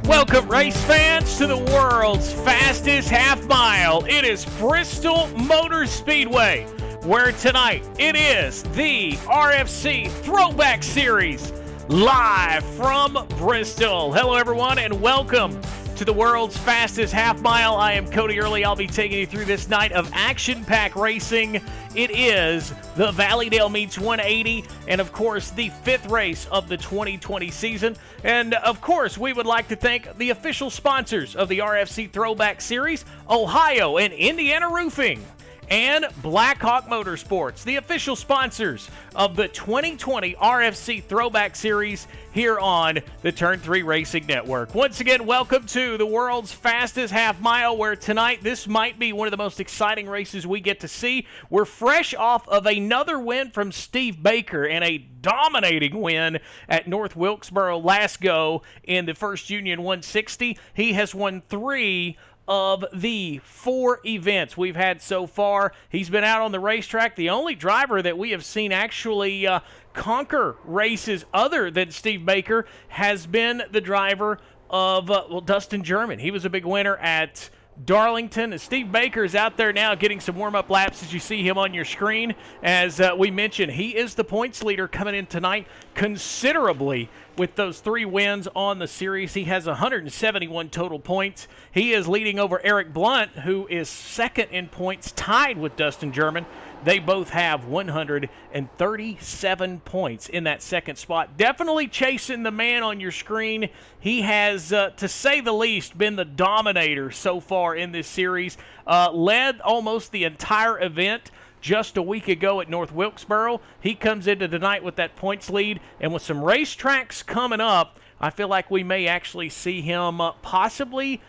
Welcome, race fans, to the world's fastest half mile. It is Bristol Motor Speedway, where tonight it is the RFC Throwback Series, live from Bristol. Hello, everyone, and welcome to the world's fastest half mile. I am Cody Early. I'll be taking you through this night of action-packed racing. It is the Valleydale Meats 180, and of course, the fifth race of the 2020 season. And of course, we would like to thank the official sponsors of the RFC Throwback Series, Ohio and Indiana Roofing, and Blackhawk Motorsports, the official sponsors of the 2020 RFC Throwback Series here on the Turn 3 Racing Network. Once again, welcome to the world's fastest half mile, where tonight this might be one of the most exciting races we get to see. We're fresh off of another win from Steve Baker and a dominating win at North Wilkesboro last go in the First Union 160. He has won 3 of the 4 events we've had so far. He's been out on the racetrack. The only driver that we have seen actually conquer races other than Steve Baker has been the driver of Dustin German. He was a big winner at Darlington. And Steve Baker is out there now getting some warm-up laps as you see him on your screen. As we mentioned, he is the points leader coming in tonight considerably with those 3 wins on the series. He has 171 total points. He is leading over Eric Blunt, who is second in points, tied with Dustin German. They both have 137 points in that second spot. Definitely chasing the man on your screen. He has, to say the least, been the dominator so far in this series. Led almost the entire event just a week ago at North Wilkesboro. He comes into tonight with that points lead, and with some racetracks coming up, I feel like we may actually see him possibly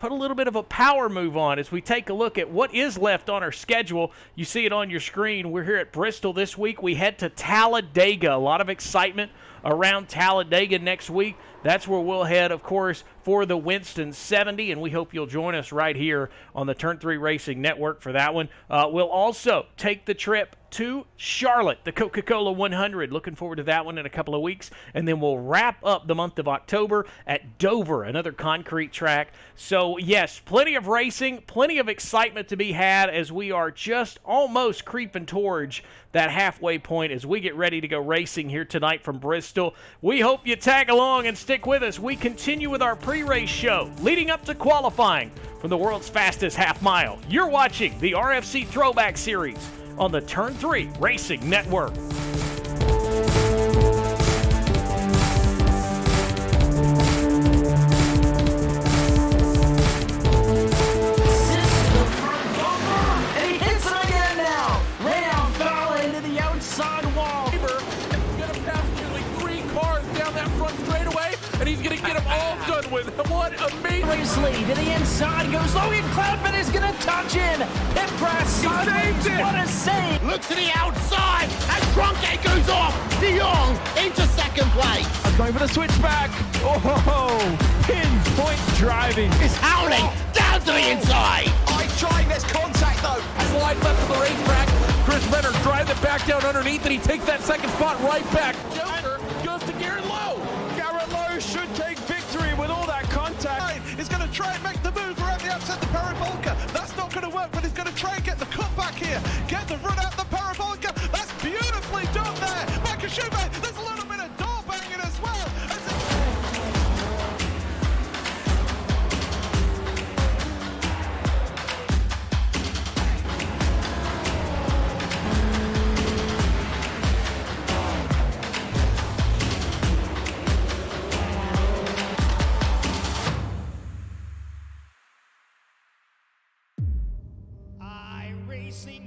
put a little bit of a power move on as we take a look at what is left on our schedule. You see it on your screen. We're here at Bristol this week. We head to Talladega. A lot of excitement around Talladega next week. That's where we'll head, of course, for the Winston 70, and we hope you'll join us right here on the Turn 3 Racing Network for that one. We'll also take the trip to Charlotte, the Coca-Cola 100. Looking forward to that one in a couple of weeks. And then we'll wrap up the month of October at Dover, another concrete track. So, yes, plenty of racing, plenty of excitement to be had as we are just almost creeping towards that halfway point as we get ready to go racing here tonight from Bristol. We hope you tag along and stick with us. We continue with our pre-race show leading up to qualifying from the world's fastest half mile. You're watching the RFC Throwback Series on the Turn 3 Racing Network. And he's going to get them all done with. What amazing lead to the inside goes Logan Cloudman is going to touch in. Pit press sideways. What a save. Look to the outside as Cronkite goes off. De Jong into second place. Going for the switchback. Oh, pinpoint driving. It's howling down to the inside. Trying this contact though. As the line left of the racetrack, Chris Renner drives it back down underneath, and he takes that second spot right back. Joker goes to Garrett Lowe. Should take victory with all that contact. He's going to try and make the move around the outside the parabolica. That's not going to work, but he's going to try and get the cut back here. Get the run out the parabolica. That's beautifully done there. Makashube, there's a little bit of door banging as well.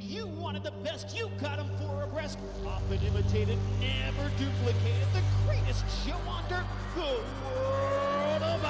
You wanted the best, you got them 4 abreast. Often imitated, never duplicated. The greatest show on dirt, the world of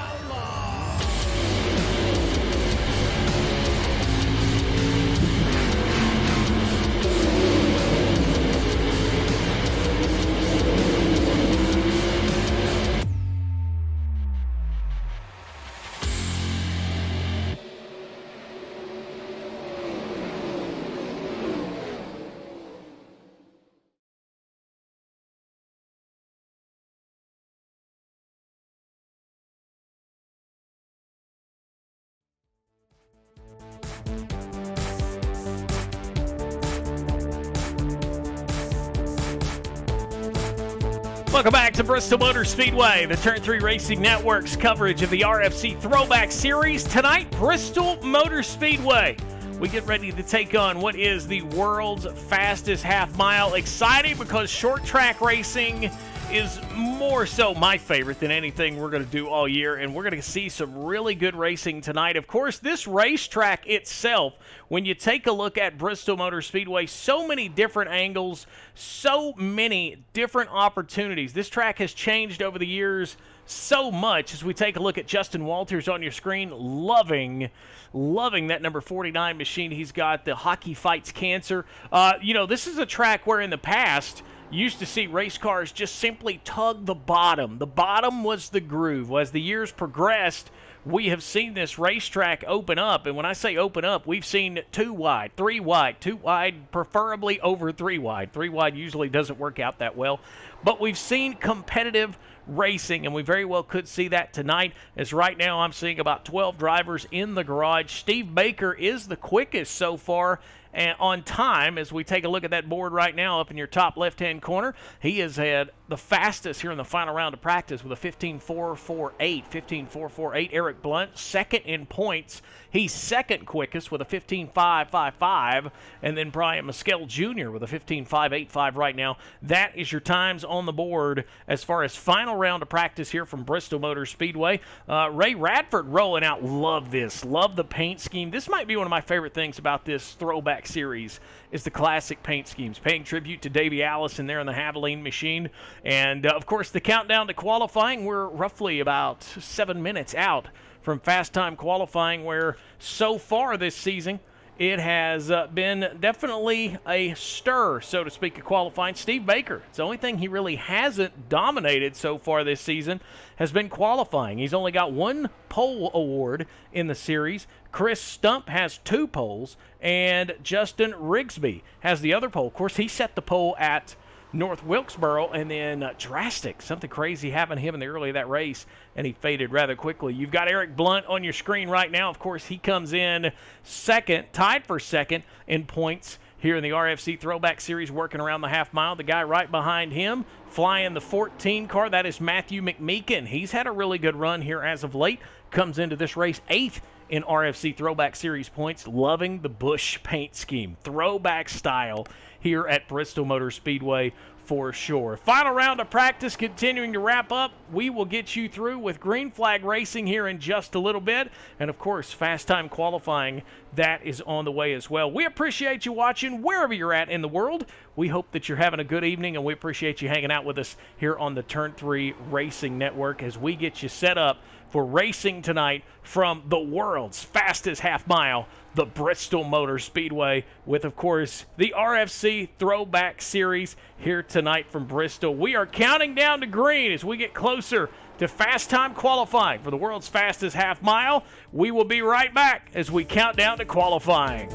Welcome back to Bristol Motor Speedway, the Turn 3 Racing Network's coverage of the RFC Throwback Series. Tonight, Bristol Motor Speedway. We get ready to take on what is the world's fastest half mile. Exciting because short track racing is more so my favorite than anything we're going to do all year, and we're going to see some really good racing tonight. Of course, this racetrack itself, when you take a look at Bristol Motor Speedway, so many different angles, so many different opportunities. This track has changed over the years so much. As we take a look at Justin Walters on your screen, loving that number 49 machine. He's got the Hockey Fights Cancer. This is a track where in the past you used to see race cars just simply tug the bottom. The bottom was the groove. As the years progressed, we have seen this racetrack open up. And when I say open up, we've seen 2 wide, 3 wide, 2 wide, preferably over 3 wide. 3 wide usually doesn't work out that well. But we've seen competitive racing, and we very well could see that tonight, as right now I'm seeing about 12 drivers in the garage. Steve Baker is the quickest so far and on time. As we take a look at that board right now up in your top left-hand corner, he has had the fastest here in the final round of practice with a 15.448. 15.448. Eric Blunt, second in points. He's second quickest with a 15.555. And then Brian Mescal Jr. with a 15.585 right now. That is your times on the board as far as final round of practice here from Bristol Motor Speedway. Ray Radford rolling out. Love this. Love the paint scheme. This might be one of my favorite things about this throwback series is the classic paint schemes, paying tribute to Davey Allison there in the Valleydale machine. And, of course, the countdown to qualifying, we're roughly about 7 minutes out from fast time qualifying, where so far this season it has been definitely a stir, so to speak, of qualifying. Steve Baker, it's the only thing he really hasn't dominated so far this season has been qualifying. He's only got 1 pole award in the series. Chris Stump has 2 poles, and Justin Rigsby has the other pole. Of course, he set the pole at North Wilkesboro, and then drastic, something crazy happened to him in the early of that race, and he faded rather quickly. You've got Eric Blunt on your screen right now. Of course, he comes in second, tied for second in points here in the RFC Throwback Series, working around the half mile. The guy right behind him, flying the 14 car, that is Matthew McMeekin. He's had a really good run here as of late. Comes into this race 8th in RFC Throwback Series points. Loving the Busch paint scheme, throwback style here at Bristol Motor Speedway for sure. Final round of practice continuing to wrap up. We will get you through with green flag racing here in just a little bit. And of course, fast time qualifying, that is on the way as well. We appreciate you watching wherever you're at in the world. We hope that you're having a good evening, and we appreciate you hanging out with us here on the Turn 3 Racing Network as we get you set up for racing tonight from the world's fastest half mile, the Bristol Motor Speedway, with, of course, the RFC Throwback Series here tonight from Bristol. We are counting down to green as we get closer to fast time qualifying for the world's fastest half mile. We will be right back as we count down to qualifying.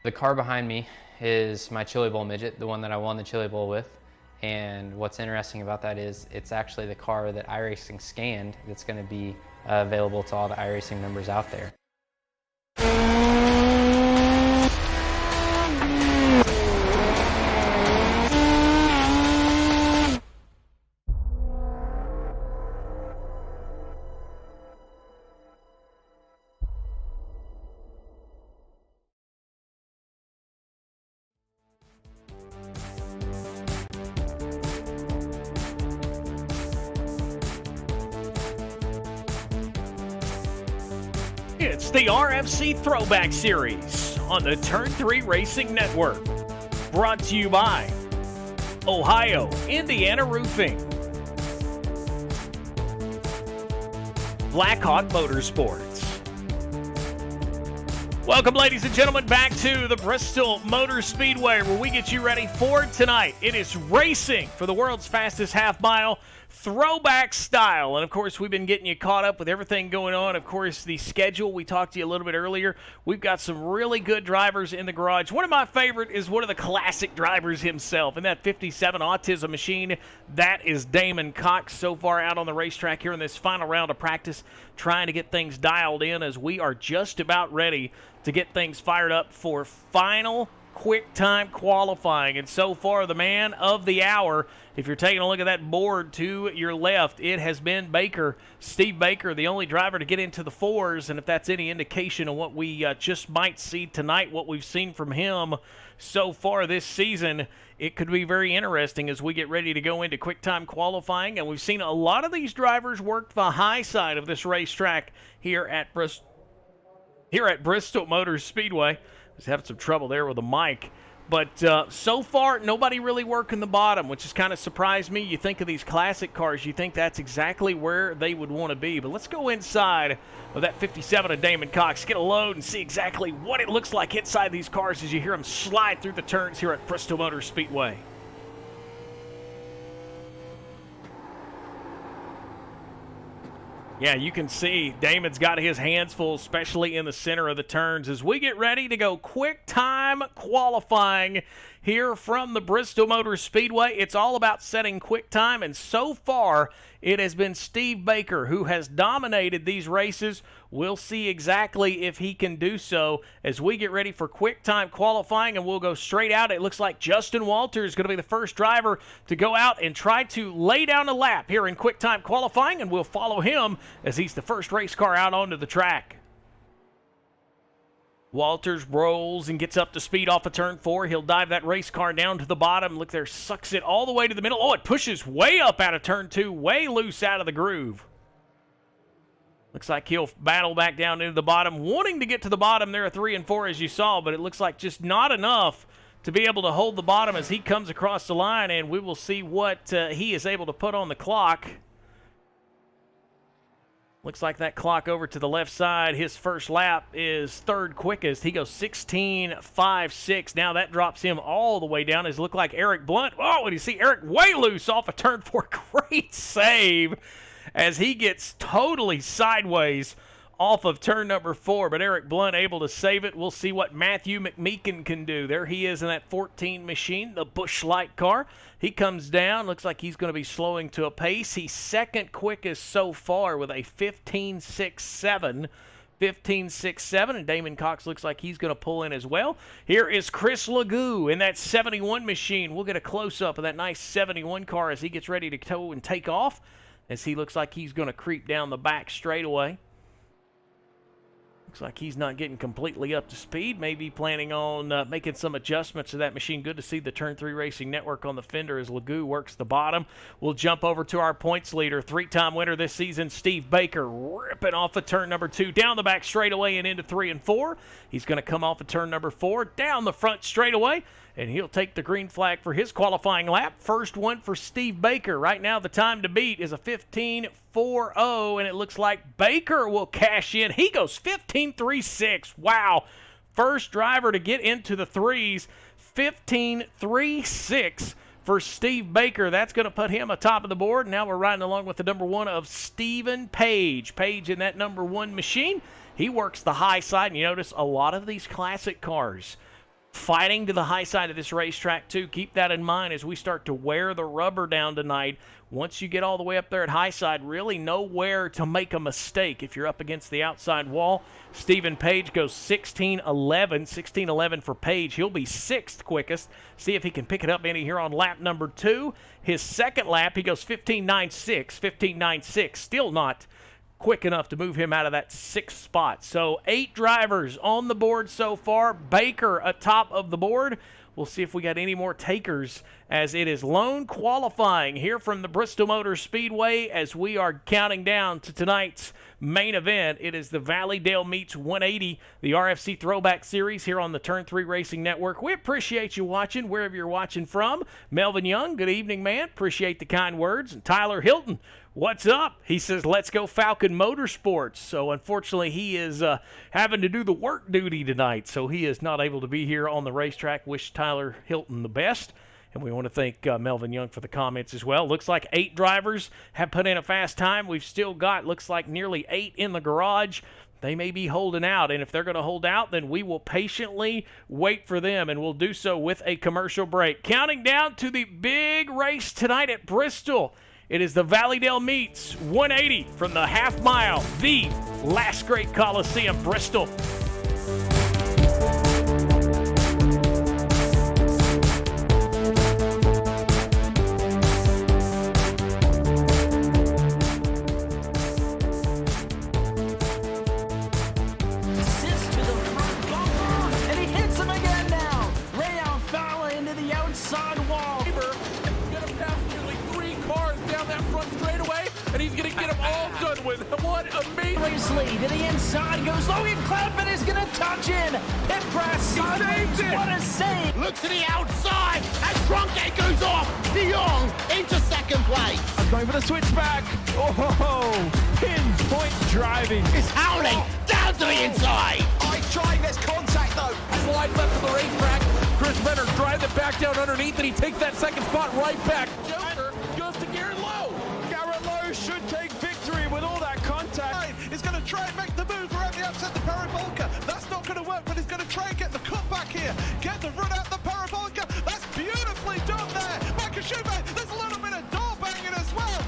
The car behind me is my Chili Bowl midget, the one that I won the Chili Bowl with. And what's interesting about that is it's actually the car that iRacing scanned that's going to be available to all the iRacing members out there. It's the RFC Throwback Series on the Turn 3 Racing Network. Brought to you by Ohio, Indiana Roofing, Blackhawk Motorsports. Welcome, ladies and gentlemen, back to the Bristol Motor Speedway, where we get you ready for tonight. It is racing for the world's fastest half mile, throwback style. And of course, we've been getting you caught up with everything going on. Of course, the schedule, we talked to you a little bit earlier. We've got some really good drivers in the garage. One of my favorite is one of the classic drivers himself in that 57 Autism machine. That is Damon Cox, so far out on the racetrack here in this final round of practice, trying to get things dialed in as we are just about ready to get things fired up for final quick time qualifying. And so far, the man of the hour, if you're taking a look at that board to your left, it has been Baker, Steve Baker, the only driver to get into the fours. And if that's any indication of what we just might see tonight, what we've seen from him so far this season, it could be very interesting as we get ready to go into quick time qualifying. And we've seen a lot of these drivers work the high side of this racetrack here at Bristol Motor Speedway. Was having some trouble there with the mic. But so far, nobody really working the bottom, which has kind of surprised me. You think of these classic cars, you think that's exactly where they would want to be. But let's go inside of that 57 of Damon Cox, get a load, and see exactly what it looks like inside these cars as you hear them slide through the turns here at Bristol Motor Speedway. Yeah, you can see Damon's got his hands full, especially in the center of the turns, as we get ready to go quick time qualifying here from the Bristol Motor Speedway. It's all about setting quick time, and so far it has been Steve Baker who has dominated these races. We'll see exactly if he can do so as we get ready for quick time qualifying, and we'll go straight out. It looks like Justin Walters is going to be the first driver to go out and try to lay down a lap here in quick time qualifying, and we'll follow him as he's the first race car out onto the track. Walters rolls and gets up to speed off of turn 4. He'll dive that race car down to the bottom. Look there, sucks it all the way to the middle. Oh, it pushes way up out of turn 2, way loose out of the groove. Looks like he'll battle back down into the bottom, wanting to get to the bottom there at 3 and 4 as you saw, but it looks like just not enough to be able to hold the bottom as he comes across the line, and we will see what he is able to put on the clock. Looks like that clock over to the left side, his first lap is third quickest. He goes 16.56. Now that drops him all the way down. As it looked like Eric Blunt. Oh, and you see Eric way loose off of turn 4. Great save as he gets totally sideways off of turn number 4, but Eric Blunt able to save it. We'll see what Matthew McMeekin can do. There he is in that 14 machine, the Busch Light car. He comes down. Looks like he's going to be slowing to a pace. He's second quickest so far with a 15.67. 15.67, and Damon Cox looks like he's going to pull in as well. Here is Chris Legou in that 71 machine. We'll get a close-up of that nice 71 car as he gets ready to tow and take off, as he looks like he's going to creep down the back straightaway. Looks like he's not getting completely up to speed. Maybe planning on making some adjustments to that machine. Good to see the Turn 3 Racing Network on the fender as Legou works the bottom. We'll jump over to our points leader. 3-time winner this season, Steve Baker, ripping off of turn number 2. Down the back straightaway and into 3 and 4. He's going to come off of turn number 4. Down the front straightaway. And he'll take the green flag for his qualifying lap. First one for Steve Baker. Right now, the time to beat is a 15.40, and it looks like Baker will cash in. He goes 15.36. Wow. First driver to get into the threes. 15.36 for Steve Baker. That's going to put him atop of the board. Now we're riding along with the number 1 of Stephen Page. Page in that number 1 machine. He works the high side, and you notice a lot of these classic cars fighting to the high side of this racetrack too. Keep that in mind as we start to wear the rubber down tonight. Once you get all the way up there at high side, really nowhere to make a mistake if you're up against the outside wall. Stephen Page goes 16:11 for Page. He'll be 6th quickest. See if he can pick it up any here on lap number 2. His second lap, he goes 15:96. Still not quick enough to move him out of that 6th spot. So 8 drivers on the board so far. Baker atop of the board. We'll see if we got any more takers as it is lone qualifying here from the Bristol Motor Speedway as we are counting down to tonight's main event. It is the Valleydale Meats 180, the RFC Throwback Series here on the Turn 3 Racing Network. We appreciate you watching wherever you're watching from. Melvin Young, good evening, man. Appreciate the kind words. And Tyler Hilton, what's up? He says, let's go Falcon Motorsports. So unfortunately, he is having to do the work duty tonight, so he is not able to be here on the racetrack. Wish Tyler Hilton the best. And we want to thank Melvin Young for the comments as well. Looks like 8 drivers have put in a fast time. We've still got, looks like, nearly 8 in the garage. They may be holding out, and if they're going to hold out, then we will patiently wait for them, and we'll do so with a commercial break. Counting down to the big race tonight at Bristol. It is the Valleydale Meats 180 from the half mile, the Last Great Colosseum, Bristol. Assist to the front bumper, and he hits him again now. Rayon Fowler into the outside wall. Gonna pass nearly 3 cars down that front straightaway, and he's gonna get them all done with. What amazing! Race lead to the inside goes Logan Cloudman is gonna touch in. Pit press sideways. What a save! Look to the outside as Drunke goes off. De Jong into second place. Going for the switchback. Oh, pinpoint driving. It's howling down to the inside. Trying this contact though. Slide left to the racetrack. Chris Benner drives it back down underneath, and he takes that second spot right back. Joker goes to Garrett Lowe. Garrett Lowe should take victory with all that contact. He's going to try and make the move around the upset the parabolica. That's not going to work, but he's going to try and get the cutback here. Get the run out the parabolica. That's beautifully done there. Michael Schubert, there's a little bit of door banging as well.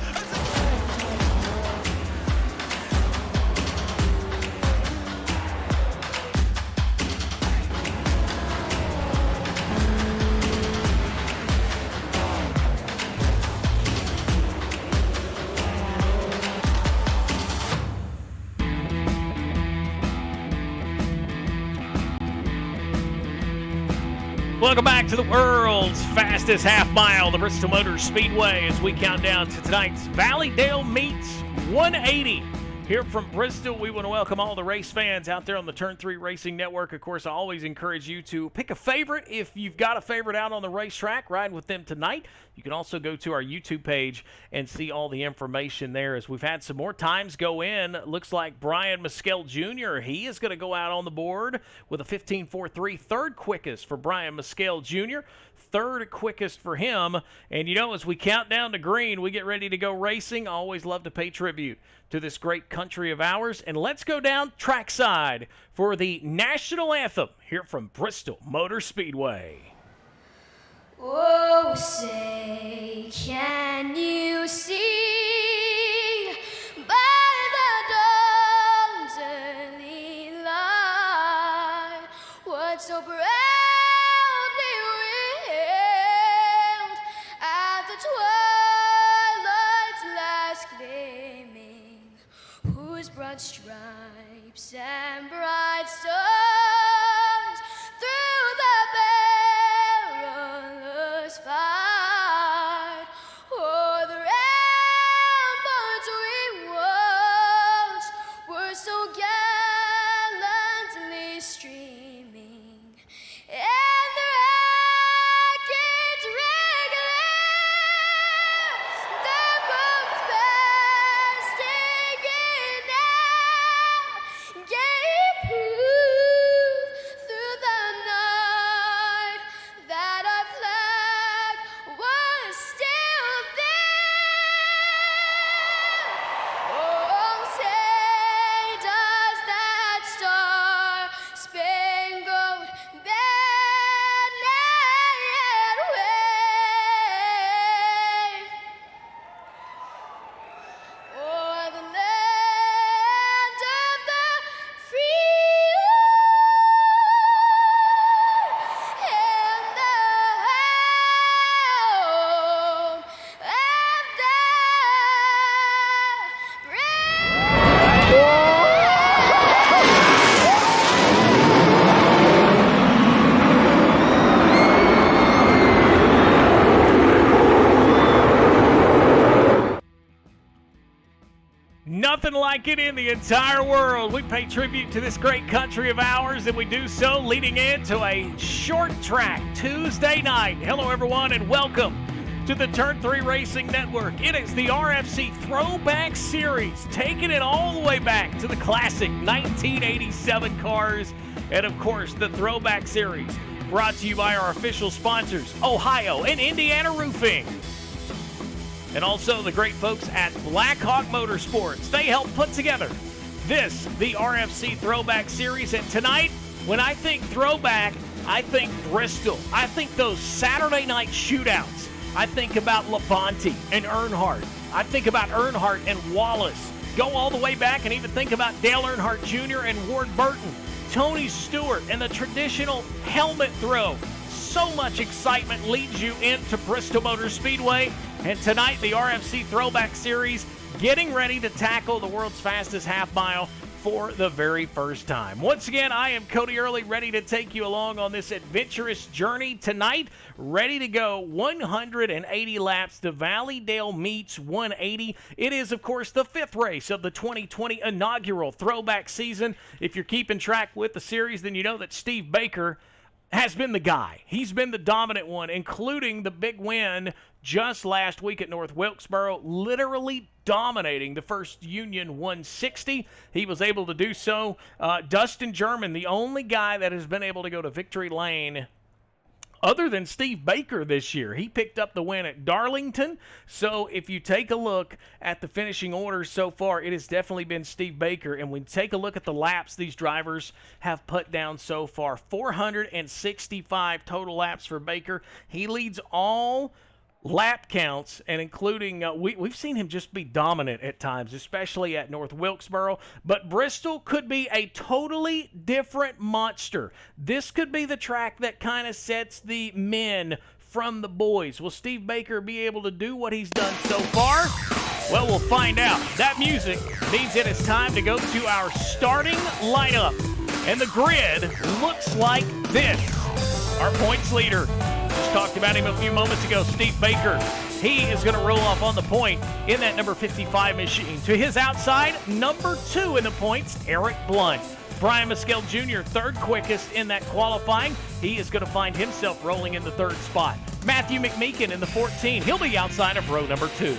Welcome back to the world's fastest half mile, the Bristol Motor Speedway, as we count down to tonight's Valleydale Meats 180. Here from Bristol, we want to welcome all the race fans out there on the Turn 3 Racing Network. Of course, I always encourage you to pick a favorite. If you've got a favorite out on the racetrack, riding with them tonight, you can also go to our YouTube page and see all the information there. As we've had some more times go in, looks like Brian Mescal Jr., he is going to go out on the board with a 15.43, third quickest for Brian Mescal Jr., third quickest for him. And, you know, as we count down to green, we get ready to go racing. I always love to pay tribute to this great country of ours. And let's go down trackside for the national anthem here from Bristol Motor Speedway. Oh, say, can you see by the dawn's early light what so proudly wailed at the twilight's last gleaming, whose broad stripes and bright stars through the perilous fight o'er the ramparts we watched were so gallantly streaming, and the rackets regular, the bombs bursting in air, gave proof like it in the entire world. We pay tribute to this great country of ours, and we do so leading into a short track Tuesday night. Hello, everyone, and welcome to the Turn 3 Racing Network. It is the RFC Throwback Series, taking it all the way back to the classic 1987 cars, and of course, the Throwback Series, brought to you by our official sponsors, Ohio and Indiana Roofing. And also the great folks at Blackhawk Motorsports. They help put together this, the RFC Throwback Series. And tonight, when I think throwback, I think Bristol. I think those Saturday night shootouts. I think about Labonte and Earnhardt. I think about Earnhardt and Wallace. Go all the way back and even think about Dale Earnhardt Jr. and Ward Burton. Tony Stewart and the traditional helmet throw. So much excitement leads you into Bristol Motor Speedway. And tonight, the RFC Throwback Series getting ready to tackle the world's fastest half mile for the very first time. Once again, I am Cody Early, ready to take you along on this adventurous journey tonight. Ready to go 180 laps to Valleydale Meats 180. It is, of course, the fifth race of the 2020 inaugural Throwback season. If you're keeping track with the series, then you know that Steve Baker has been the guy. He's been the dominant one, including the big win just last week at North Wilkesboro, literally dominating the first Union 160. He was able to do so. Dustin German, the only guy that has been able to go to victory lane other than Steve Baker this year. He picked up the win at Darlington. So if you take a look at the finishing orders so far, it has definitely been Steve Baker. And when you take a look at the laps these drivers have put down so far, 465 total laps for Baker. He leads all lap counts, and including we've seen him just be dominant at times, especially at North Wilkesboro. But Bristol could be a totally different monster. This could be the track that kind of sets the men from the boys. Will Steve Baker be able to do what he's done so far? Well, we'll find out. That music means it is time to go to our starting lineup, and the grid looks like this. Our points leader, just talked about him a few moments ago, Steve Baker. He is going to roll off on the point in that number 55 machine. To his outside, number 2 in the points, Eric Blunt. Brian Mescal Jr., third quickest in that qualifying. He is going to find himself rolling in the third spot. Matthew McMeekin in the 14. He'll be outside of row number 2.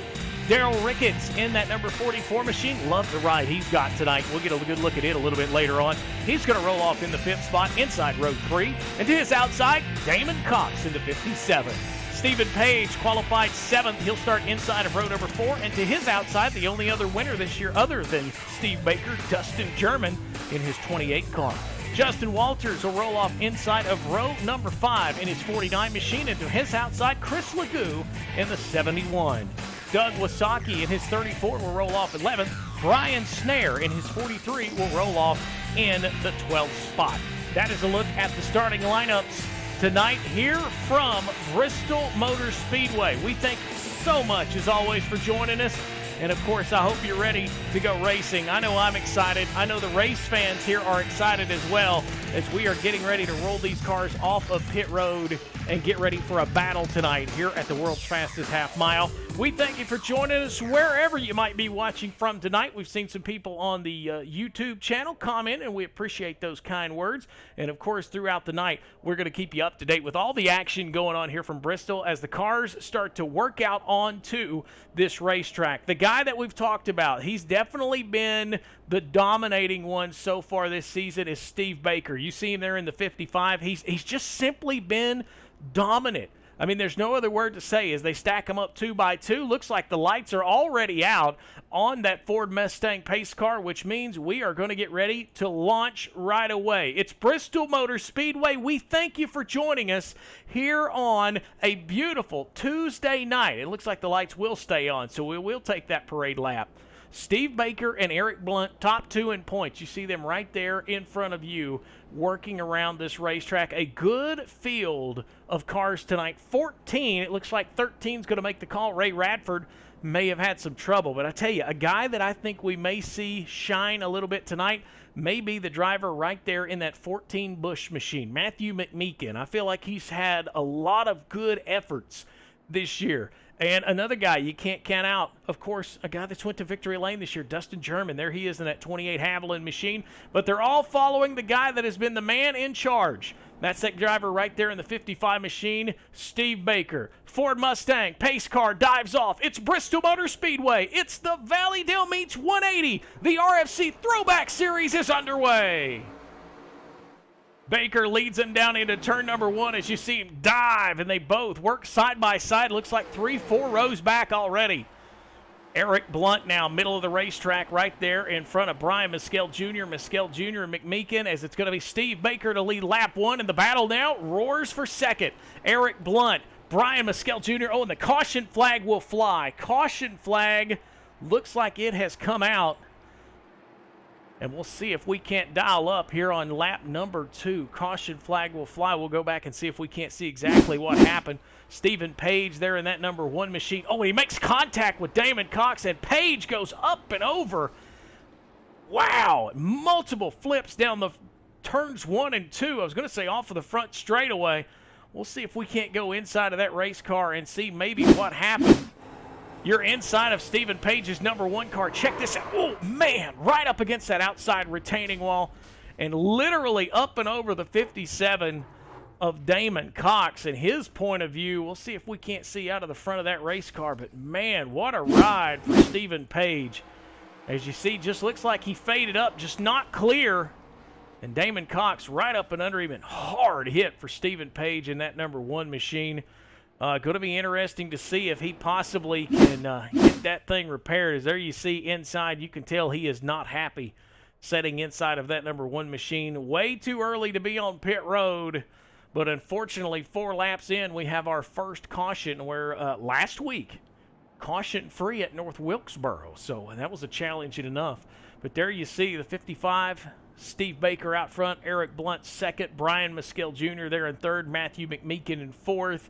Daryl Ricketts in that number 44 machine. Love the ride he's got tonight. We'll get a good look at it a little bit later on. He's going to roll off in the 5th spot inside row 3. And to his outside, Damon Cox in the 57. Stephen Page qualified 7th. He'll start inside of row number 4. And to his outside, the only other winner this year other than Steve Baker, Dustin German in his 28 car. Justin Walters will roll off inside of row number 5 in his 49 machine. And to his outside, Chris Legou in the 71. Doug Wasaki in his 34 will roll off 11th. Brian Snare in his 43 will roll off in the 12th spot. That is a look at the starting lineups tonight here from Bristol Motor Speedway. We thank you so much, as always, for joining us. And, of course, I hope you're ready to go racing. I know I'm excited. I know the race fans here are excited as well, as we are getting ready to roll these cars off of pit road and get ready for a battle tonight here at the world's fastest half mile. We thank you for joining us wherever you might be watching from tonight. We've seen some people on the YouTube channel comment, and we appreciate those kind words. And, of course, throughout the night, we're going to keep you up to date with all the action going on here from Bristol as the cars start to work out onto this racetrack. The guy that we've talked about, he's definitely been the dominating one so far this season, is Steve Baker. You see him there in the 55. He's just simply been dominant. I mean, there's no other word to say as they stack them up 2 by 2. Looks like the lights are already out on that Ford Mustang pace car, which means we are going to get ready to launch right away. It's Bristol Motor Speedway. We thank you for joining us here on a beautiful Tuesday night. It looks like the lights will stay on, so we will take that parade lap. Steve Baker and Eric Blunt, top 2 in points. You see them right there in front of you working around this racetrack. A good field of cars tonight. 14. It looks like 13 is going to make the call. Ray Radford may have had some trouble. But I tell you, a guy that I think we may see shine a little bit tonight may be the driver right there in that 14 Busch machine, Matthew McMeekin. I feel like he's had a lot of good efforts this year. And another guy you can't count out, of course, a guy that's went to victory lane this year, Dustin German. There he is in that 28 Haviland machine. But they're all following the guy that has been the man in charge. That's that driver right there in the 55 machine, Steve Baker. Ford Mustang, pace car, dives off. It's Bristol Motor Speedway. It's the Valleydale Meats 180. The RFC Throwback Series is underway. Baker leads him down into turn number 1 as you see him dive, and they both work side by side. Looks like 3-4 rows back already. Eric Blunt now middle of the racetrack right there in front of Brian Mescal Jr. Mescal Jr. and McMeekin, as it's going to be Steve Baker to lead lap 1, and the battle now roars for second. Eric Blunt, Brian Mescal Jr. Oh, and the caution flag will fly. Caution flag looks like it has come out. And we'll see if we can't dial up here on lap number 2. Caution flag will fly. We'll go back and see if we can't see exactly what happened. Stephen Page there in that number 1 machine. Oh, he makes contact with Damon Cox, and Page goes up and over. Wow. Multiple flips down the turns 1 and 2. I was going to say off of the front straightaway. We'll see if we can't go inside of that race car and see maybe what happened. You're inside of Stephen Page's number 1 car. Check this out. Oh, man, right up against that outside retaining wall and literally up and over the 57 of Damon Cox. And his point of view, we'll see if we can't see out of the front of that race car. But, man, what a ride for Stephen Page. As you see, just looks like he faded up, just not clear. And Damon Cox right up and under him, and hard hit for Stephen Page in that number 1 machine. Going to be interesting to see if he possibly can get that thing repaired. As there you see inside, you can tell he is not happy setting inside of that number 1 machine. Way too early to be on pit road. But unfortunately, 4 laps in, we have our first caution where last week, caution-free at North Wilkesboro. So that was a challenge enough. But there you see the 55, Steve Baker out front, Eric Blunt second, Brian Mescal Jr. there in third, Matthew McMeekin in fourth.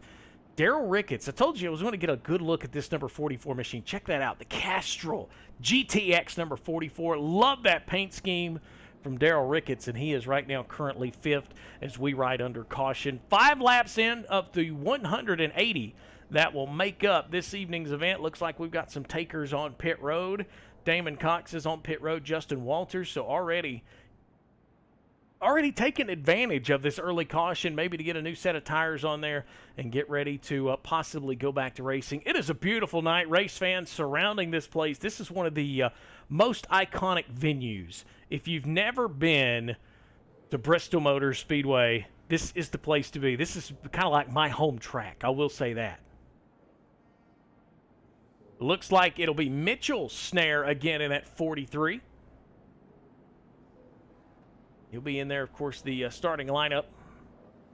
Daryl Ricketts, I told you I was going to get a good look at this number 44 machine. Check that out, the Castrol GTX number 44. Love that paint scheme from Daryl Ricketts, and he is right now currently 5th as we ride under caution. 5 laps in of the 180 that will make up this evening's event. Looks like we've got some takers on pit road. Damon Cox is on pit road, Justin Walters, so already taking advantage of this early caution, maybe to get a new set of tires on there and get ready to possibly go back to racing. It is a beautiful night. Race fans surrounding this place. This is one of the most iconic venues. If you've never been to Bristol Motor Speedway, this is the place to be. This is kind of like my home track. I will say that. Looks like it'll be Mitchell Snare again in at 43. He'll be in there, of course, the starting lineup.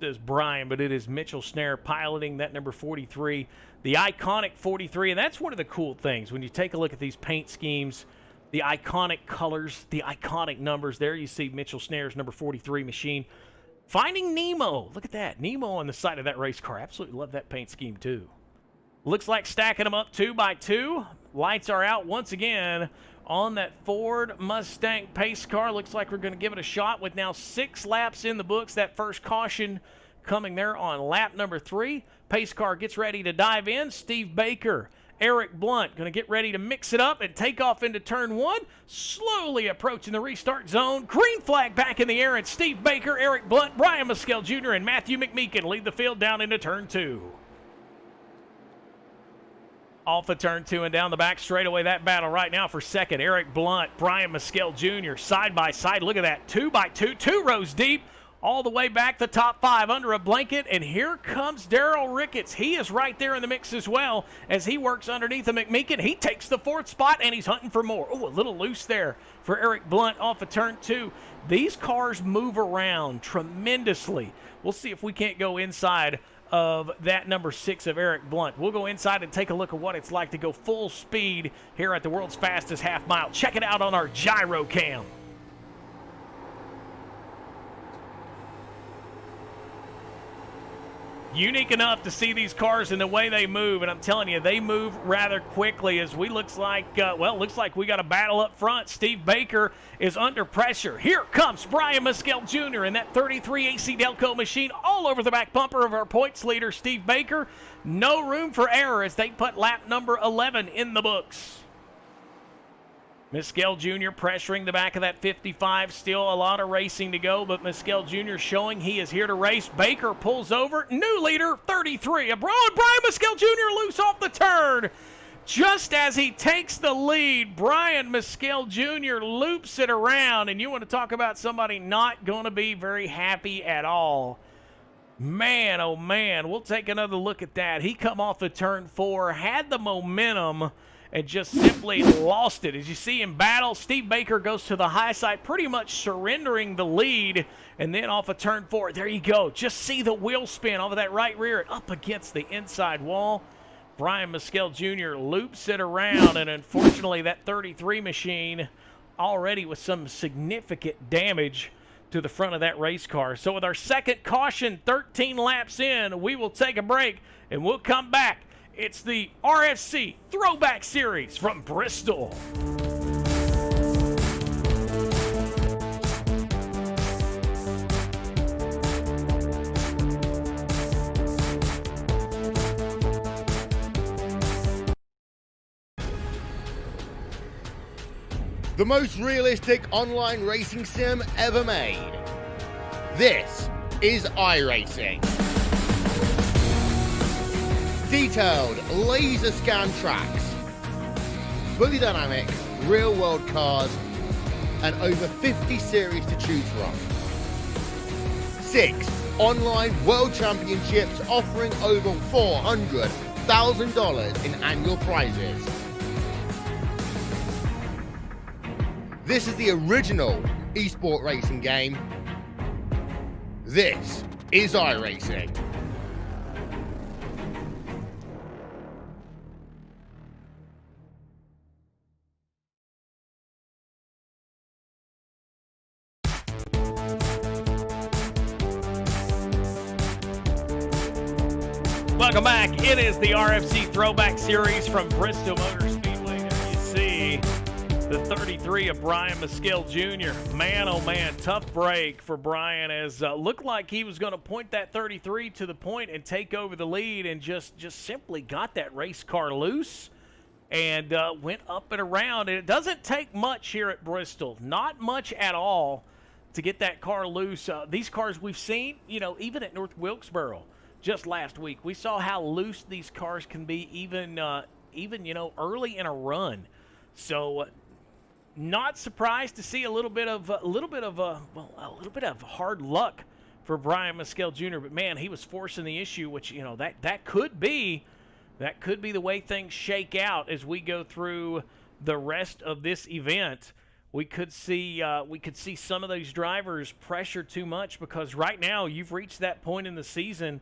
Says Brian, but it is Mitchell Snare piloting that number 43, the iconic 43. And that's one of the cool things when you take a look at these paint schemes, the iconic colors, the iconic numbers. There you see Mitchell Snare's number 43 machine. Finding Nemo. Look at that. Nemo on the side of that race car. Absolutely love that paint scheme, too. Looks like stacking them up 2 by 2. Lights are out once again on that Ford Mustang pace car. Looks like we're going to give it a shot with now 6 laps in the books. That first caution coming there on lap number 3. Pace car gets ready to dive in. Steve Baker, Eric Blunt going to get ready to mix it up and take off into turn 1. Slowly approaching the restart zone. Green flag back in the air, and Steve Baker, Eric Blunt, Brian Mescal Jr., and Matthew McMeekin lead the field down into turn 2. Off of turn 2 and down the back straightaway, that battle right now for second. Eric Blunt, Brian Mescal Jr., side by side. Look at that, 2 by 2, 2 rows deep, all the way back the top 5 under a blanket. And here comes Daryl Ricketts. He is right there in the mix as well as he works underneath the McMeekin. He takes the 4th spot, and he's hunting for more. Oh, a little loose there for Eric Blunt off of turn 2. These cars move around tremendously. We'll see if we can't go inside of that number 6 of Eric Blunt. We'll go inside and take a look at what it's like to go full speed here at the world's fastest half mile. Check it out on our gyro cam. unique enough to see these cars and the way they move, and I'm telling you, they move rather quickly as we looks like we got a battle up front. Steve Baker is under pressure. Here comes Brian Mescal Jr. in that 33 AC Delco machine all over the back bumper of our points leader, Steve Baker. No room for error as they put lap number 11 in the books. Mescal Jr. pressuring the back of that 55. Still a lot of racing to go, but Mescal Jr. showing he is here to race. Baker pulls over. New leader, 33. Brian Mescal Jr. loose off the turn. Just as he takes the lead, Brian Mescal Jr. loops it around, and you want to talk about somebody not going to be very happy at all. Man, oh man, we'll take another look at that. He come off of turn 4, had the momentum, and just simply lost it. As you see in battle, Steve Baker goes to the high side, pretty much surrendering the lead. And then off of turn 4, there you go. Just see the wheel spin off of that right rear and up against the inside wall. Brian Mescal Jr. loops it around, and unfortunately that 33 machine already with some significant damage to the front of that race car. So with our second caution 13 laps in, we will take a break and we'll come back. It's the RFC Throwback Series from Bristol. The most realistic online racing sim ever made. This is iRacing. Detailed laser scan tracks, fully dynamic, real world cars, and over 50 series to choose from. 6 online world championships offering over $400,000 in annual prizes. This is the original esport racing game. This is iRacing. Welcome back. It is the RFC Throwback Series from Bristol Motor Speedway. There you see the 33 of Brian Mescal Jr. Man, oh man, tough break for Brian, as looked like he was going to point that 33 to the point and take over the lead, and just simply got that race car loose and went up and around. And it doesn't take much here at Bristol, not much at all, to get that car loose. These cars we've seen, even at North Wilkesboro just last week, we saw how loose these cars can be, even early in a run. So not surprised to see a little bit of hard luck for Brian Mescal Jr. But man, he was forcing the issue, which that could be the way things shake out as we go through the rest of this event. We could see some of those drivers pressure too much, because right now you've reached that point in the season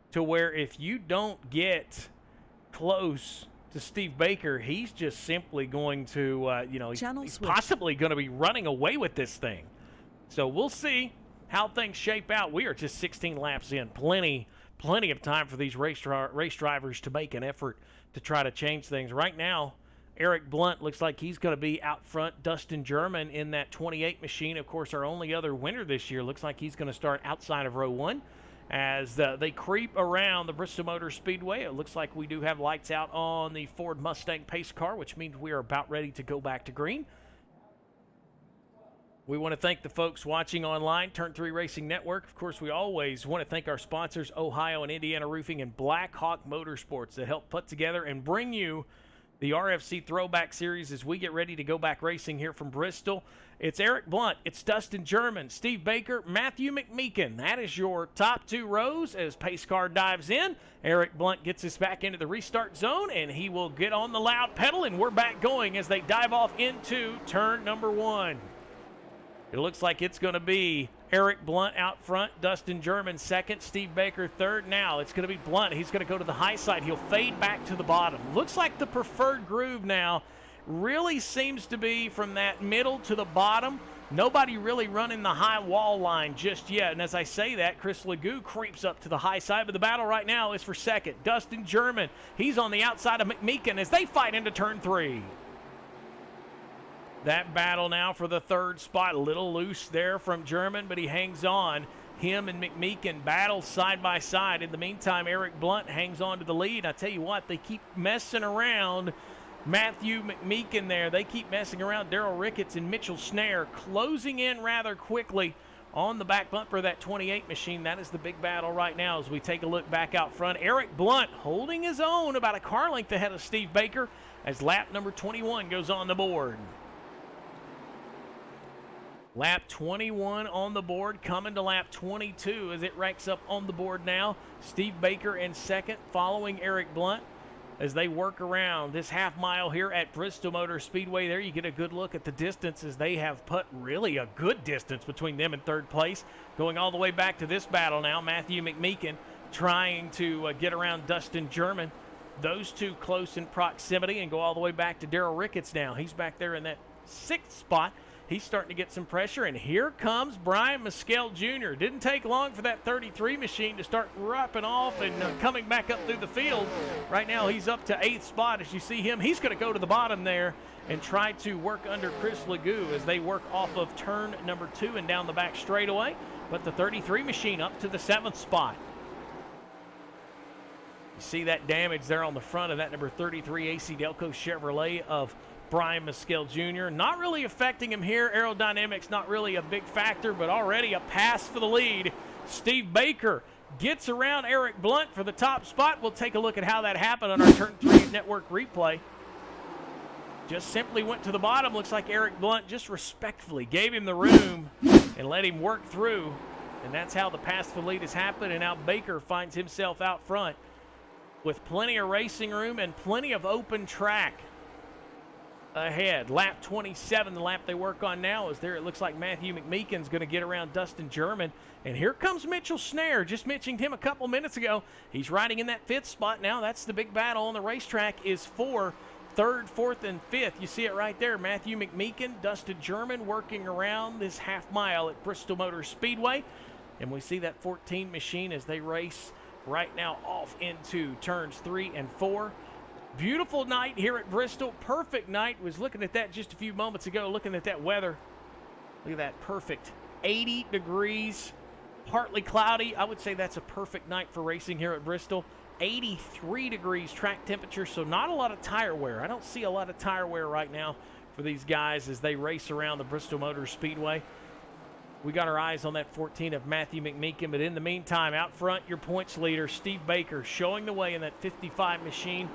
to where if you don't get close to Steve Baker, he's just simply going to, he's possibly going to be running away with this thing. So we'll see how things shape out. We are just 16 laps in. Plenty of time for these race drivers to make an effort to try to change things. Right now, Eric Blunt looks like he's going to be out front. Dustin German in that 28 machine, of course, our only other winner this year, looks like he's going to start outside of row 1. As they creep around the Bristol Motor Speedway, it looks like we do have lights out on the Ford Mustang pace car, which means we are about ready to go back to green. We want to thank the folks watching online, Turn 3 Racing Network. Of course, we always want to thank our sponsors, Ohio and Indiana Roofing and Blackhawk Motorsports, that help put together and bring you the RFC Throwback Series as we get ready to go back racing here from Bristol. It's Eric Blunt, it's Dustin German, Steve Baker, Matthew McMeekin. That is your top 2 rows as pace car dives in. Eric Blunt gets us back into the restart zone, and he will get on the loud pedal, and we're back going as they dive off into turn number 1. It looks like it's going to be Eric Blunt out front, Dustin German second, Steve Baker third. Now it's going to be Blunt. He's going to go to the high side. He'll fade back to the bottom. Looks like the preferred groove now really seems to be from that middle to the bottom. Nobody really running the high wall line just yet. And as I say that, Chris Legoo creeps up to the high side. But the battle right now is for second. Dustin German, he's on the outside of McMeekin as they fight into turn 3. That battle now for the third spot. A little loose there from German, but he hangs on. Him and McMeekin battle side by side. In the meantime, Eric Blunt hangs on to the lead. I tell you what, they keep messing around. Matthew McMeekin there. They keep messing around. Daryl Ricketts and Mitchell Snare closing in rather quickly on the back bumper of that 28 machine. That is the big battle right now as we take a look back out front. Eric Blunt holding his own about a car length ahead of Steve Baker as lap number 21 goes on the board. Lap 21 on the board, coming to lap 22 as it ranks up on the board now. Steve Baker in second, following Eric Blunt as they work around this half mile here at Bristol Motor Speedway. There you get a good look at the distance as they have put really a good distance between them and third place. Going all the way back to this battle now, Matthew McMeekin trying to get around Dustin German. Those two close in proximity, and go all the way back to Daryl Ricketts now. He's back there in that 6th spot. He's starting to get some pressure, and here comes Brian Mescal Jr. Didn't take long for that 33 machine to start wrapping off and coming back up through the field. Right now he's up to 8th spot. As you see him, he's going to go to the bottom there and try to work under Chris Legoo as they work off of turn number 2 and down the back straightaway. But the 33 machine up to the 7th spot. You see that damage there on the front of that number 33 AC Delco Chevrolet of Brian Mescal Jr. Not really affecting him here. Aerodynamics not really a big factor, but already a pass for the lead. Steve Baker gets around Eric Blunt for the top spot. We'll take a look at how that happened on our Turn 3 network replay. Just simply went to the bottom. Looks like Eric Blunt just respectfully gave him the room and let him work through. And that's how the pass for the lead has happened. And now Baker finds himself out front with plenty of racing room and plenty of open track ahead. Lap 27, the lap they work on now, is there. It looks like Matthew McMeekin's going to get around Dustin German. And here comes Mitchell Snare. Just mentioned him a couple minutes ago. He's riding in that 5th spot now. That's the big battle on the racetrack, is for 3rd, 4th, and 5th. You see it right there. Matthew McMeekin, Dustin German working around this half mile at Bristol Motor Speedway. And we see that 14 machine as they race right now off into turns 3 and 4. Beautiful night here at Bristol. Perfect night. Was looking at that just a few moments ago, looking at that weather. Look at that, perfect. 80 degrees, partly cloudy. I would say that's a perfect night for racing here at Bristol. 83 degrees track temperature, so not a lot of tire wear. I don't see a lot of tire wear right now for these guys as they race around the Bristol Motor Speedway. We got our eyes on that 14 of Matthew McMeekin, but in the meantime, out front, your points leader, Steve Baker, showing the way in that 55 machine.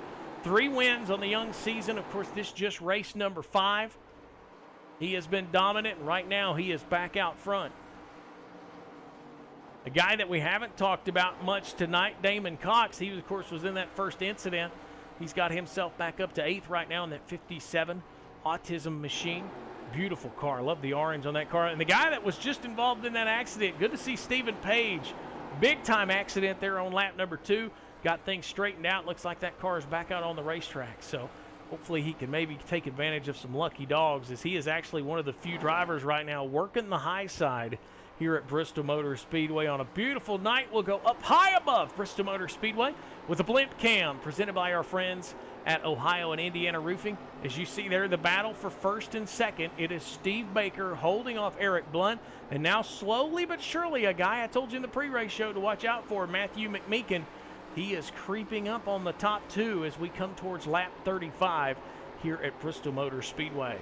3 wins on the young season. Of course, this just race number 5. He has been dominant, and right now he is back out front. A guy that we haven't talked about much tonight, Damon Cox. He, of course, was in that first incident. He's got himself back up to 8th right now in that 57 Autism machine. Beautiful car. Love the orange on that car. And the guy that was just involved in that accident, good to see Stephen Page. Big-time accident there on lap number 2. Got things straightened out. Looks like that car is back out on the racetrack. So hopefully he can maybe take advantage of some lucky dogs, as he is actually one of the few drivers right now working the high side here at Bristol Motor Speedway on a beautiful night. We'll go up high above Bristol Motor Speedway with a blimp cam presented by our friends at Ohio and Indiana Roofing. As you see there, the battle for 1st and 2nd. It is Steve Baker holding off Eric Blunt. And now slowly but surely, a guy I told you in the pre-race show to watch out for, Matthew McMeekin. He is creeping up on the top 2 as we come towards lap 35 here at Bristol Motor Speedway.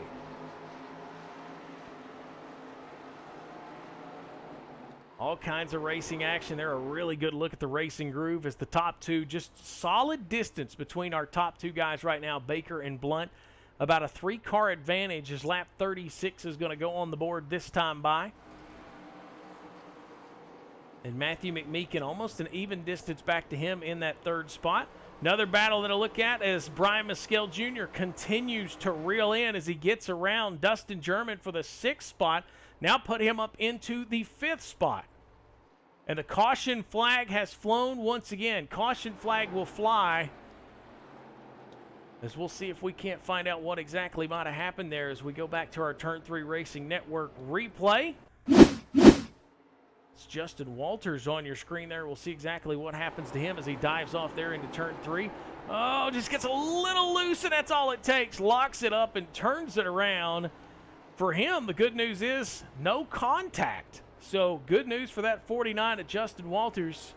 All kinds of racing action there. A really good look at the racing groove as the top 2, just solid distance between our top 2 guys right now, Baker and Blunt. About a 3-car advantage as lap 36 is going to go on the board this time by. And Matthew McMeekin almost an even distance back to him in that 3rd spot. Another battle that I'll look at as Brian Mescal Jr. continues to reel in as he gets around Dustin German for the 6th spot. Now put him up into the 5th spot. And the caution flag has flown once again. Caution flag will fly as we'll see if we can't find out what exactly might have happened there as we go back to our Turn 3 Racing Network replay. It's Justin Walters on your screen there. We'll see exactly what happens to him as he dives off there into Turn 3. Oh, just gets a little loose, and that's all it takes. Locks it up and turns it around. For him, the good news is no contact. So good news for that 49 at Justin Walters.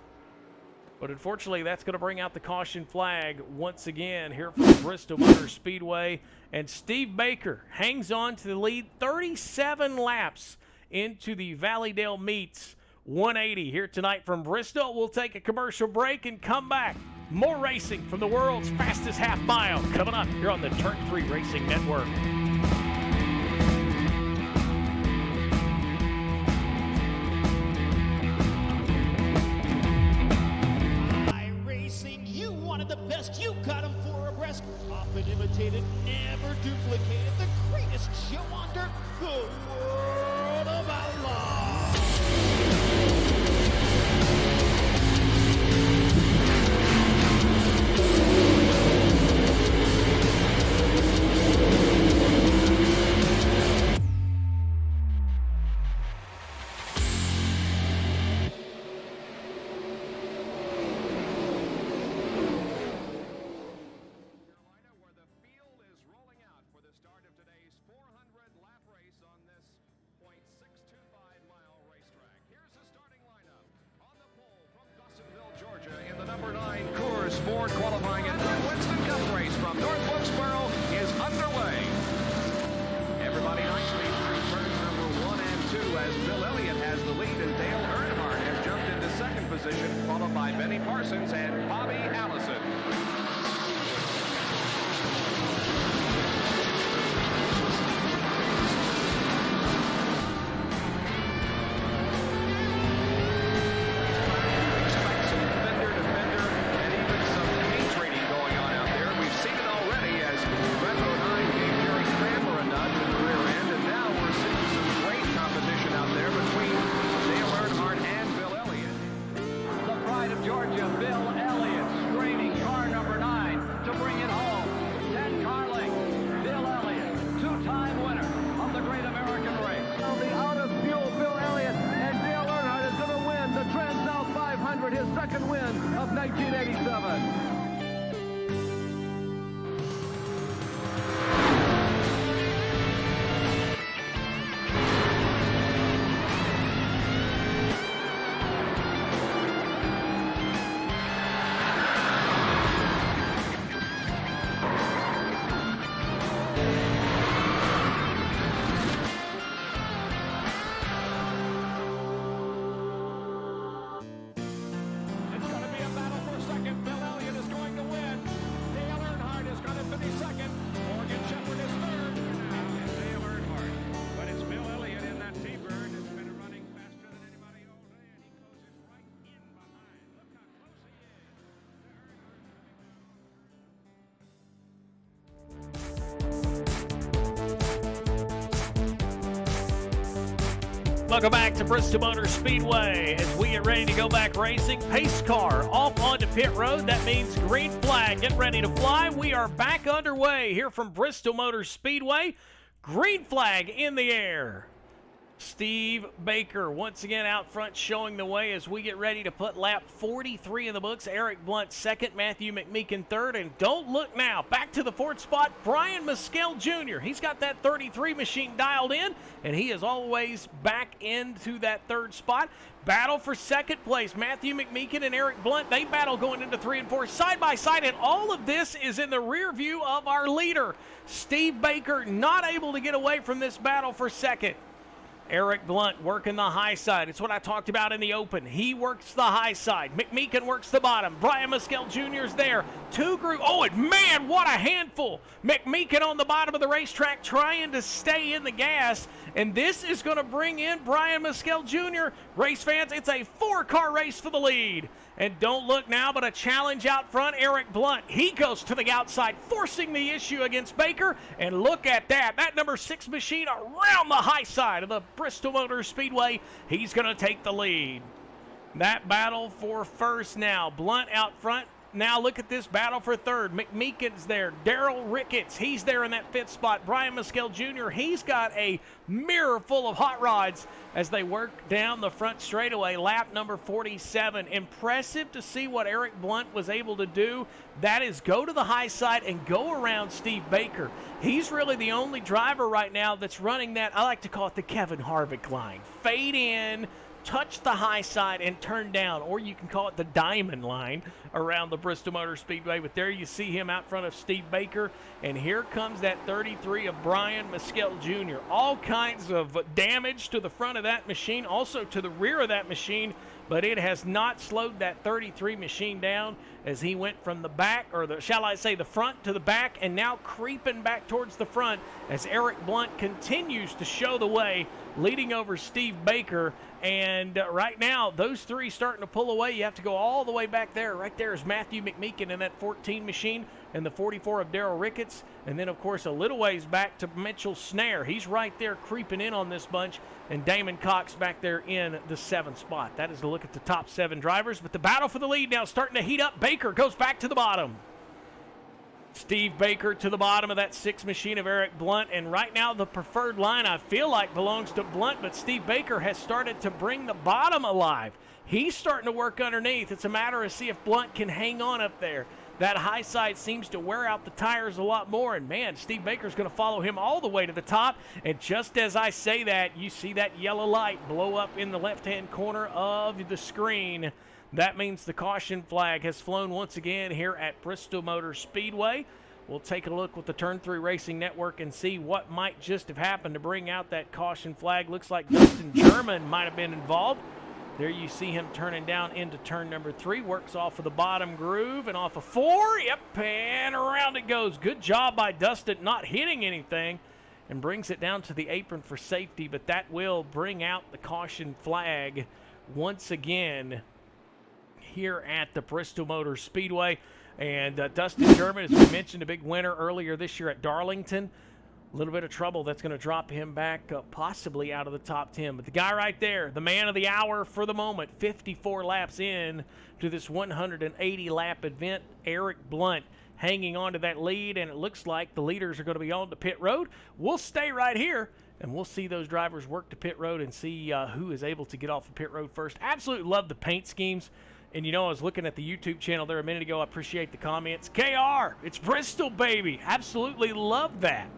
But unfortunately, that's going to bring out the caution flag once again here from Bristol Motor Speedway. And Steve Baker hangs on to the lead 37 laps into the Valleydale Meats 180 here tonight from Bristol. We'll take a commercial break and come back. More racing from the world's fastest half mile coming up here on the Turn 3 Racing Network. The best, you got him for abreast, often imitated, never duplicated, the greatest show on dirt, the world of outlaw. Ford qualifying and the Winston Cup race from North Wilkesboro is underway. Everybody nicely through turns number 1 and 2 as Bill Elliott has the lead and Dale Earnhardt has jumped into second position, followed by Benny Parsons and Bobby Allison. His second win of 1987. Welcome back to Bristol Motor Speedway as we get ready to go back racing. Pace car off onto pit road. That means green flag. Get ready to fly. We are back underway here from Bristol Motor Speedway. Green flag in the air. Steve Baker once again out front showing the way as we get ready to put lap 43 in the books. Eric Blunt second, Matthew McMeekin third, and don't look now. Back to the fourth spot, Brian Mescal Jr. He's got that 33 machine dialed in, and he is always back into that third spot. Battle for second place, Matthew McMeekin and Eric Blunt. They battle going into 3 and 4 side by side, and all of this is in the rear view of our leader. Steve Baker not able to get away from this battle for second. Eric Blunt working the high side. It's what I talked about in the open. He works the high side. McMeekin works the bottom. Brian Mescal Jr. is there. Two group. Oh, and man, what a handful. McMeekin on the bottom of the racetrack trying to stay in the gas. And this is going to bring in Brian Mescal Jr. Race fans, it's a 4-car race for the lead. And don't look now, but a challenge out front. Eric Blunt, he goes to the outside, forcing the issue against Baker. And look at that. That number 6 machine around the high side of the Bristol Motor Speedway. He's going to take the lead. That battle for first now. Blunt out front. Now look at this battle for third. McMeekin's there. Daryl Ricketts, he's there in that 5th spot. Brian Mescal Jr., he's got a mirror full of hot rods as they work down the front straightaway. Lap number 47. Impressive to see what Eric Blunt was able to do. That is go to the high side and go around Steve Baker. He's really the only driver right now that's running that, I like to call it the Kevin Harvick line. Fade in, touch the high side, and turn down, or you can call it the diamond line around the Bristol Motor Speedway. But there you see him out front of Steve Baker, and here comes that 33 of Brian Mescal Jr. All kinds of damage to the front of that machine, also to the rear of that machine, but it has not slowed that 33 machine down as he went from the back, or shall I say the front to the back, and now creeping back towards the front as Eric Blunt continues to show the way, leading over Steve Baker. And right now, those three starting to pull away. You have to go all the way back there. Right there is Matthew McMeekin in that 14 machine and the 44 of Daryl Ricketts. And then, of course, a little ways back to Mitchell Snare. He's right there creeping in on this bunch. And Damon Cox back there in the 7th spot. That is a look at the top 7 drivers. But the battle for the lead now starting to heat up. Baker goes back to the bottom. Steve Baker to the bottom of that 6th machine of Eric Blunt. And right now the preferred line I feel like belongs to Blunt, but Steve Baker has started to bring the bottom alive. He's starting to work underneath. It's a matter of see if Blunt can hang on up there. That high side seems to wear out the tires a lot more, and man, Steve Baker's going to follow him all the way to the top. And just as I say that, you see that yellow light blow up in the left-hand corner of the screen. That means the caution flag has flown once again here at Bristol Motor Speedway. We'll take a look with the Turn 3 Racing Network and see what might just have happened to bring out that caution flag. Looks like Dustin German might have been involved. There you see him turning down into turn number 3. Works off of the bottom groove and off of 4. Yep, and around it goes. Good job by Dustin not hitting anything, and brings it down to the apron for safety. But that will bring out the caution flag once again here at the Bristol Motor Speedway. And Dustin German, as we mentioned, a big winner earlier this year at Darlington. A little bit of trouble that's going to drop him back possibly out of the top 10. But the guy right there, the man of the hour for the moment, 54 laps in to this 180-lap event, Eric Blunt, hanging on to that lead. And it looks like the leaders are going to be on to pit road. We'll stay right here, and we'll see those drivers work to pit road and see who is able to get off the pit road first. Absolutely love the paint schemes. And, you know, I was looking at the YouTube channel there a minute ago. I appreciate the comments. KR, it's Bristol, baby. Absolutely love that.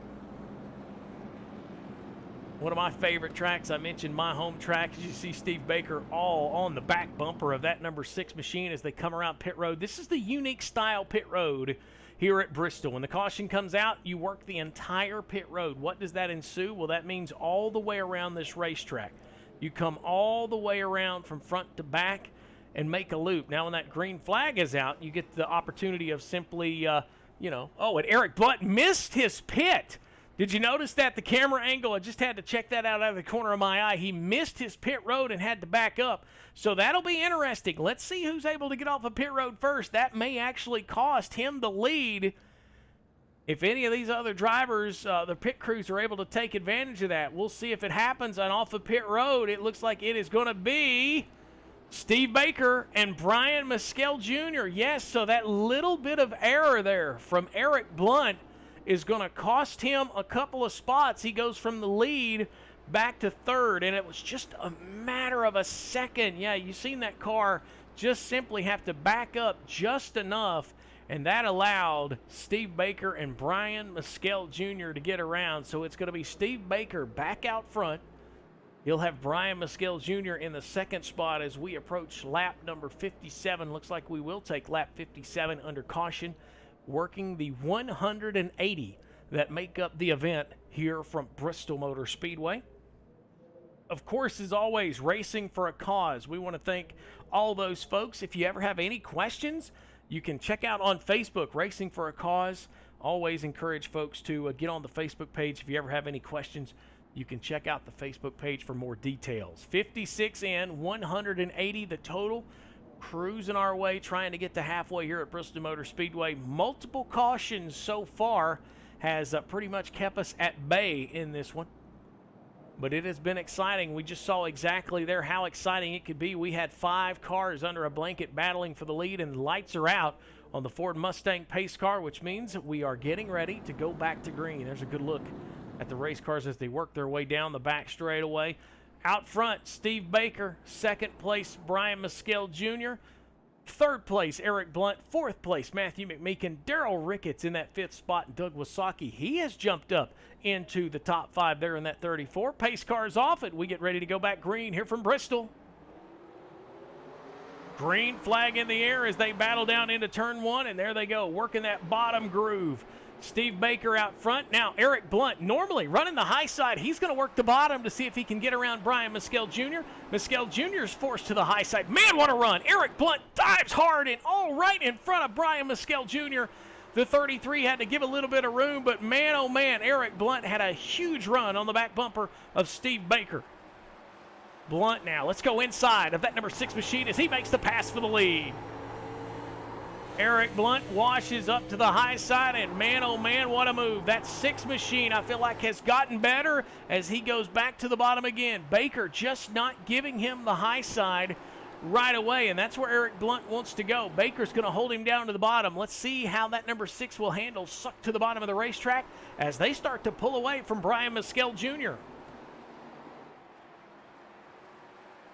One of my favorite tracks, I mentioned my home track. As you see Steve Baker all on the back bumper of that number 6 machine as they come around pit road. This is the unique style pit road here at Bristol. When the caution comes out, you work the entire pit road. What does that ensue? Well, that means all the way around this racetrack. You come all the way around from front to back and make a loop. Now, when that green flag is out, you get the opportunity of simply, you know, oh, and Eric Blunt missed his pit. Did you notice that? The camera angle, I just had to check that out of the corner of my eye. He missed his pit road and had to back up. So that'll be interesting. Let's see who's able to get off of pit road first. That may actually cost him the lead. If any of these other drivers, the pit crews, are able to take advantage of that. We'll see if it happens. And off of pit road, it looks like it is going to be Steve Baker and Brian Mescal Jr. Yes, so that little bit of error there from Eric Blunt is going to cost him a couple of spots. He goes from the lead back to third, and it was just a matter of a second. Yeah, you've seen that car just simply have to back up just enough, and that allowed Steve Baker and Brian Mescal Jr. to get around. So it's going to be Steve Baker back out front. He'll have Brian Mescal Jr. in the 2nd spot as we approach lap number 57. Looks like we will take lap 57 under caution, working the 180 that make up the event here from Bristol Motor Speedway. Of course, as always, racing for a cause. We want to thank all those folks. If you ever have any questions, you can check out on Facebook, Racing for a Cause. Always encourage folks to get on the Facebook page. If you ever have any questions, you can check out the Facebook page for more details. 56 in, 180 the total. Cruising our way, trying to get to halfway here at Bristol Motor Speedway. Multiple cautions so far has pretty much kept us at bay in this one. But it has been exciting. We just saw exactly there how exciting it could be. We had 5 cars under a blanket battling for the lead, and the lights are out. on the Ford Mustang pace car, which means we are getting ready to go back to green. There's a good look at the race cars as they work their way down the back straightaway. Out front, Steve Baker. Second place, Brian Maskell Jr. Third place, Eric Blunt. Fourth place, Matthew McMeekin. Daryl Ricketts in that fifth spot. And Doug Wasaki, he has jumped up into the top 5 there in that 34. Pace cars off it. We get ready to go back green here from Bristol. Green flag in the air as they battle down into turn 1, and there they go, working that bottom groove. Steve Baker out front. Now, Eric Blunt, normally running the high side. He's going to work the bottom to see if he can get around Brian Maskell Jr. Maskell Jr. is forced to the high side. Man, what a run. Eric Blunt dives hard and all right in front of Brian Maskell Jr. The 33 had to give a little bit of room, but man, oh man, Eric Blunt had a huge run on the back bumper of Steve Baker. Blunt now. Let's go inside of that number 6 machine as he makes the pass for the lead. Eric Blunt washes up to the high side, and man, oh man, what a move. That 6 machine, I feel like, has gotten better as he goes back to the bottom again. Baker just not giving him the high side right away, and that's where Eric Blunt wants to go. Baker's going to hold him down to the bottom. Let's see how that number 6 will handle sucked to the bottom of the racetrack as they start to pull away from Brian Maskell Jr.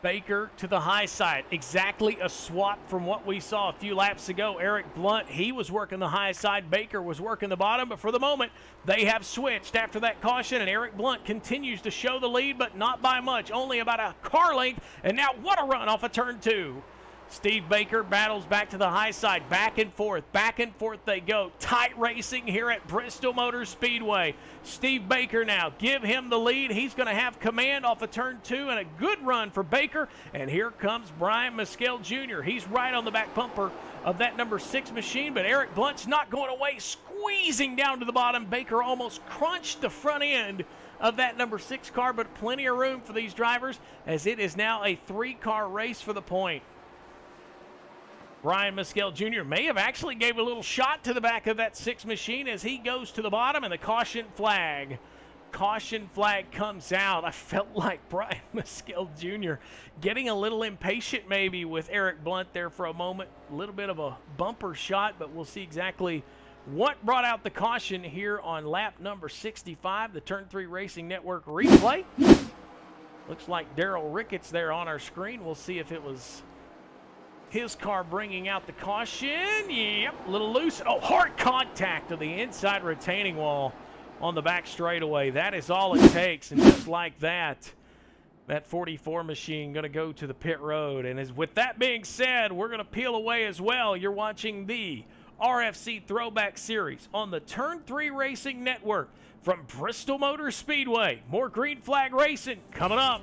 Baker to the high side. Exactly a swap from what we saw a few laps ago. Eric Blunt, he was working the high side. Baker was working the bottom, but for the moment, they have switched after that caution, and Eric Blunt continues to show the lead, but not by much, only about a car length, and now what a run off of turn 2. Steve Baker battles back to the high side. Back and forth they go. Tight racing here at Bristol Motor Speedway. Steve Baker now, give him the lead. He's going to have command off of turn 2, and a good run for Baker. And here comes Brian Maskell Jr. He's right on the back bumper of that number 6 machine, but Eric Blunt's not going away, squeezing down to the bottom. Baker almost crunched the front end of that number 6 car, but plenty of room for these drivers as it is now a 3-car race for the point. Brian Maskell Jr. may have actually gave a little shot to the back of that 6 machine as he goes to the bottom, and the caution flag. Caution flag comes out. I felt like Brian Maskell Jr. getting a little impatient maybe with Eric Blunt there for a moment. A little bit of a bumper shot, but we'll see exactly what brought out the caution here on lap number 65, the Turn 3 Racing Network replay. Looks like Daryl Ricketts there on our screen. We'll see if it was his car bringing out the caution. Yep, a little loose. Oh, hard contact to the inside retaining wall on the back straightaway. That is all it takes, and just like that, that 44 machine going to go to the pit road. And as with that being said, we're going to peel away as well. You're watching the RFC Throwback Series on the Turn 3 Racing Network from Bristol Motor Speedway. More green flag racing coming up.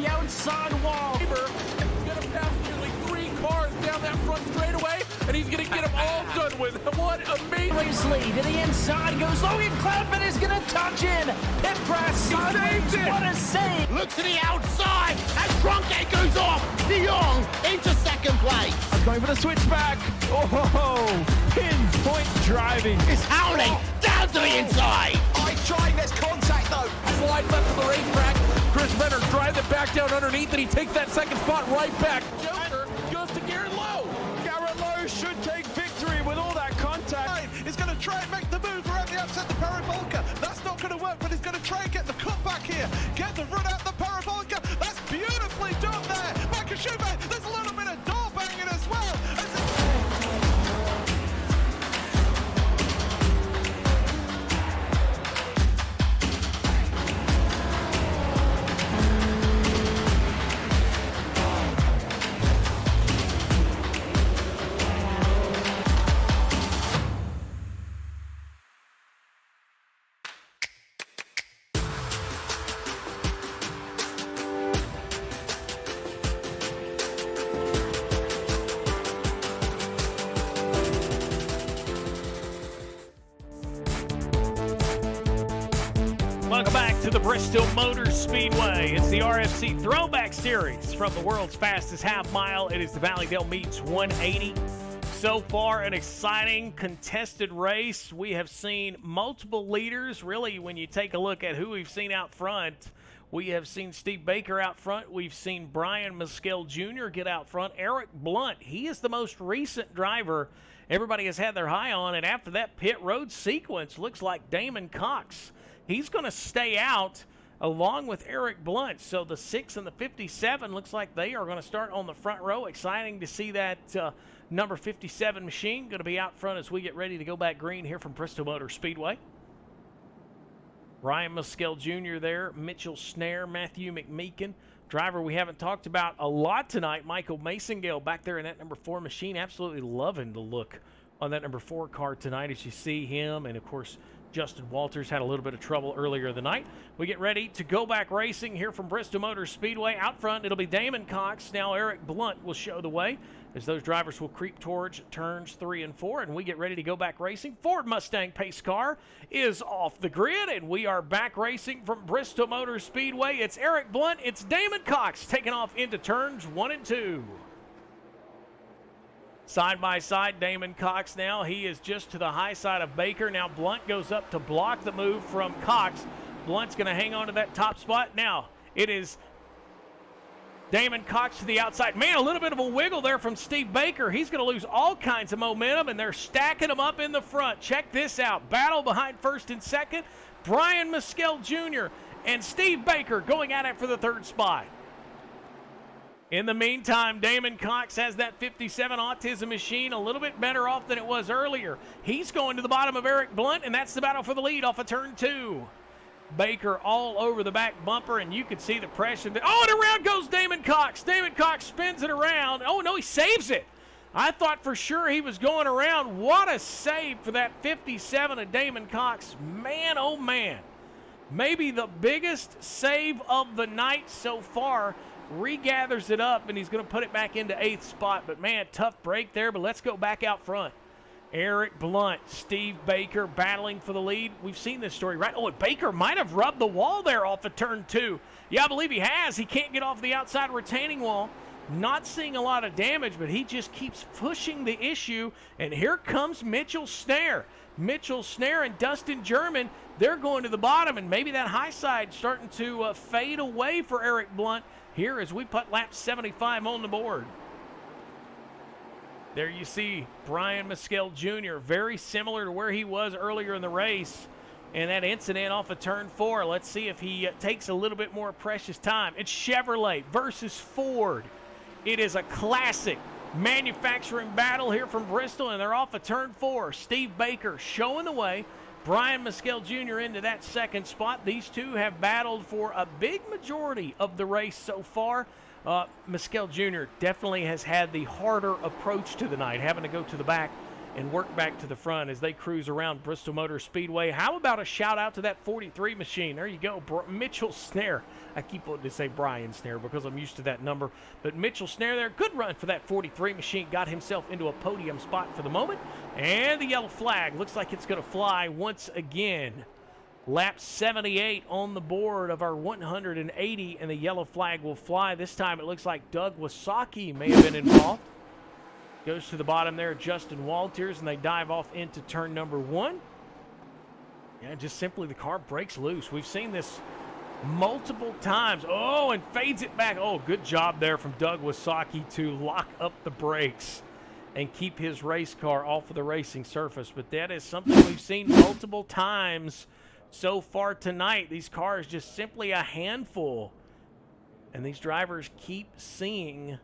Outside wall. He's going to pass nearly 3 cars down that front straightaway, and he's going to get them all done with. What amazing race lead to the inside goes Logan Cloudman is going to touch in. Pit press sideways. What a save! Look to the outside as Cronkite goes off. De Jong into second place. I'm going for the switchback. Oh, pinpoint driving. It's howling down to the inside. He's trying this contact though. Slide left to the racetrack. Chris Renner drives it back down underneath, and he takes that second spot right back. Joker goes to Garrett Lowe. Garrett Lowe should take victory with all that contact. He's going to try and make the move around the outside the parabolica. That's not going to work, but he's going to try and get the cut back here. Get the run out the parabolica. That's beautifully done there. Michael Schumacher, there's a little bit of door banging as well. Welcome back to the Bristol Motor Speedway. It's the RFC Throwback Series from the world's fastest half mile. It is the Valleydale Meats 180 So far, an exciting, contested race. We have seen multiple leaders. Really, when you take a look at who we've seen out front, we have seen Steve Baker out front. We've seen Brian Mescal Jr. get out front. Eric Blunt, he is the most recent driver everybody has had their eye on. And after that pit road sequence, looks like Damon Cox, he's going to stay out along with Eric Blunt. So the 6 and the 57 looks like they are going to start on the front row. Exciting to see that number 57 machine going to be out front as we get ready to go back green here from Bristol Motor Speedway. Brian Mescal Jr. there, Mitchell Snare, Matthew McMeekin. Driver we haven't talked about a lot tonight, Michael Masengale back there in that number 4 machine. Absolutely loving the look on that number 4 car tonight as you see him. And, of course, Justin Walters had a little bit of trouble earlier in the night. We get ready to go back racing here from Bristol Motor Speedway. Out front, it'll be Damon Cox. Now Eric Blunt will show the way as those drivers will creep towards turns 3 and 4, and we get ready to go back racing. Ford Mustang pace car is off the grid, and we are back racing from Bristol Motor Speedway. It's Eric Blunt, it's Damon Cox taking off into turns 1 and 2. Side by side, Damon Cox now. He is just to the high side of Baker. Now Blunt goes up to block the move from Cox. Blunt's going to hang on to that top spot. Now it is Damon Cox to the outside. Man, a little bit of a wiggle there from Steve Baker. He's going to lose all kinds of momentum, and they're stacking them up in the front. Check this out. Battle behind first and second. Brian Mescal Jr. and Steve Baker going at it for the 3rd spot. In the meantime, Damon Cox has that 57 Autism machine a little bit better off than it was earlier. He's going to the bottom of Eric Blunt, and that's the battle for the lead off of turn 2. Baker all over the back bumper, and you can see the pressure. Oh, and around goes Damon Cox. Damon Cox spins it around. Oh, no, he saves it. I thought for sure he was going around. What a save for that 57 of Damon Cox. Man, oh, man. Maybe the biggest save of the night so far. Regathers it up, and he's going to put it back into 8th spot. But, man, tough break there, but let's go back out front. Eric Blunt, Steve Baker battling for the lead. We've seen this story, right? Oh, Baker might have rubbed the wall there off of turn 2. Yeah, I believe he has. He can't get off the outside retaining wall. Not seeing a lot of damage, but he just keeps pushing the issue. And here comes Mitchell Snare. Mitchell Snare and Dustin German, they're going to the bottom, and maybe that high side starting to fade away for Eric Blunt here as we put lap 75 on the board. There you see Brian Mescal Jr., very similar to where he was earlier in the race. And that incident off of turn 4, let's see if he takes a little bit more precious time. It's Chevrolet versus Ford. It is a classic manufacturing battle here from Bristol, and they're off of turn 4. Steve Baker showing the way. Brian Mescal Jr. into that 2nd spot. These two have battled for a big majority of the race so far. Mescal Jr. definitely has had the harder approach to the night, having to go to the back and work back to the front as they cruise around Bristol Motor Speedway. How about a shout out to that 43 machine? There you go, Mitchell Snare. I keep wanting to say Brian Snare because I'm used to that number. But Mitchell Snare there, good run for that 43 machine. Got himself into a podium spot for the moment. And the yellow flag looks like it's going to fly once again. Lap 78 on the board of our 180, and the yellow flag will fly. This time it looks like Doug Wasaki may have been involved. Goes to the bottom there, Justin Walters, and they dive off into turn number 1. Yeah, just simply the car breaks loose. We've seen this multiple times. Oh, and fades it back. Oh, good job there from Doug Wasaki to lock up the brakes and keep his race car off of the racing surface. But that is something we've seen multiple times so far tonight. These cars just simply a handful. And these drivers keep seeing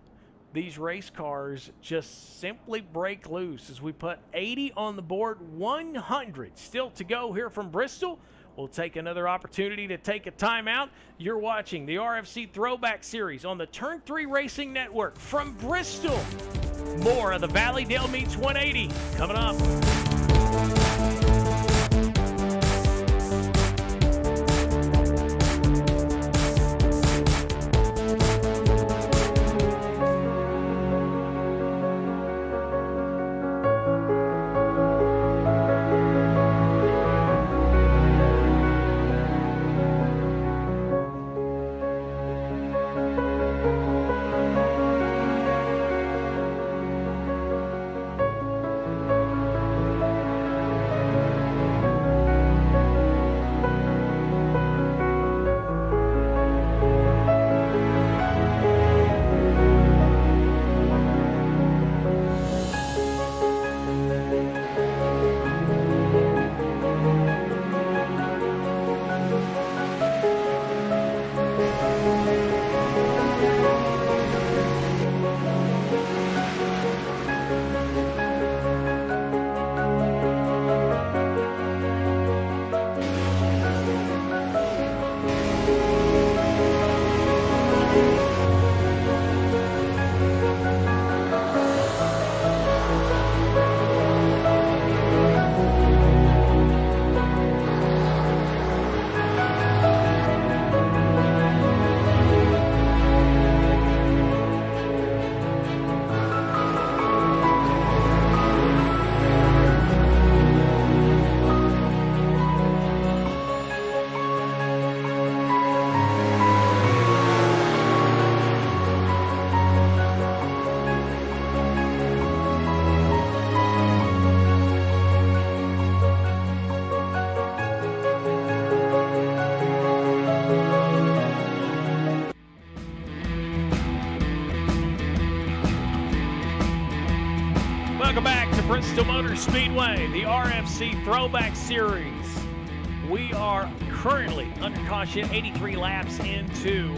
these race cars just simply break loose as we put 80 on the board, 100 still to go here from Bristol. We'll take another opportunity to take a timeout. You're watching the RFC Throwback Series on the Turn 3 Racing Network from Bristol. More of the Valleydale Meats 180 coming up. Welcome back to Bristol Motor Speedway, the RFC Throwback Series. We are currently under caution, 83 laps into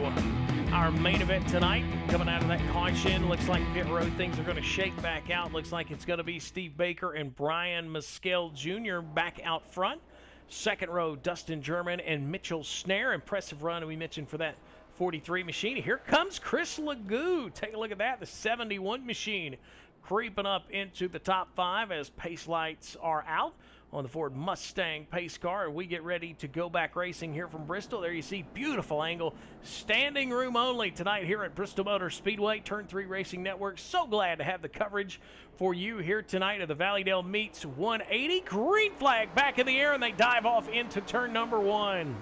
our main event tonight. Coming out of that caution, looks like pit road things are going to shake back out. Looks like it's going to be Steve Baker and Brian Maskell Jr. back out front. Second row, Dustin German and Mitchell Snare. Impressive run we mentioned for that 43 machine. Here comes Chris Legoo. Take a look at that, the 71 machine creeping up into the top 5 as pace lights are out on the Ford Mustang pace car. We get ready to go back racing here from Bristol. There you see, beautiful angle. Standing room only tonight here at Bristol Motor Speedway, Turn 3 Racing Network. So glad to have the coverage for you here tonight of the Valleydale Meats 180. Green flag back in the air, and they dive off into turn number 1.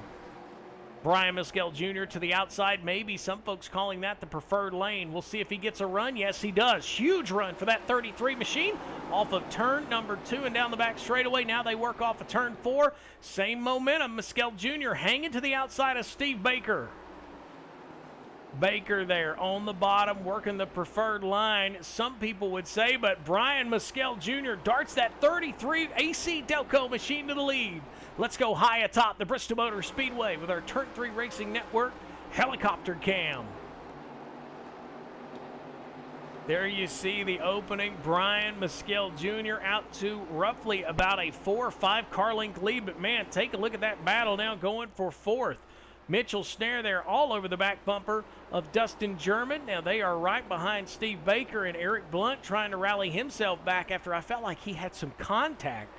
Brian Maskell Jr. to the outside. Maybe some folks calling that the preferred lane. We'll see if he gets a run. Yes, he does. Huge run for that 33 machine off of turn number 2 and down the back straightaway. Now they work off of turn 4. Same momentum. Maskell Jr. hanging to the outside of Steve Baker. Baker there on the bottom working the preferred line, some people would say, but Brian Maskell Jr. darts that 33 AC Delco machine to the lead. Let's go high atop the Bristol Motor Speedway with our Turn 3 Racing Network helicopter cam. There you see the opening. Brian Maskell Jr. out to roughly about a 4 or 5 car length lead, but man, take a look at that battle now going for 4th. Mitchell Snare there all over the back bumper of Dustin German. Now they are right behind Steve Baker and Eric Blunt trying to rally himself back after I felt like he had some contact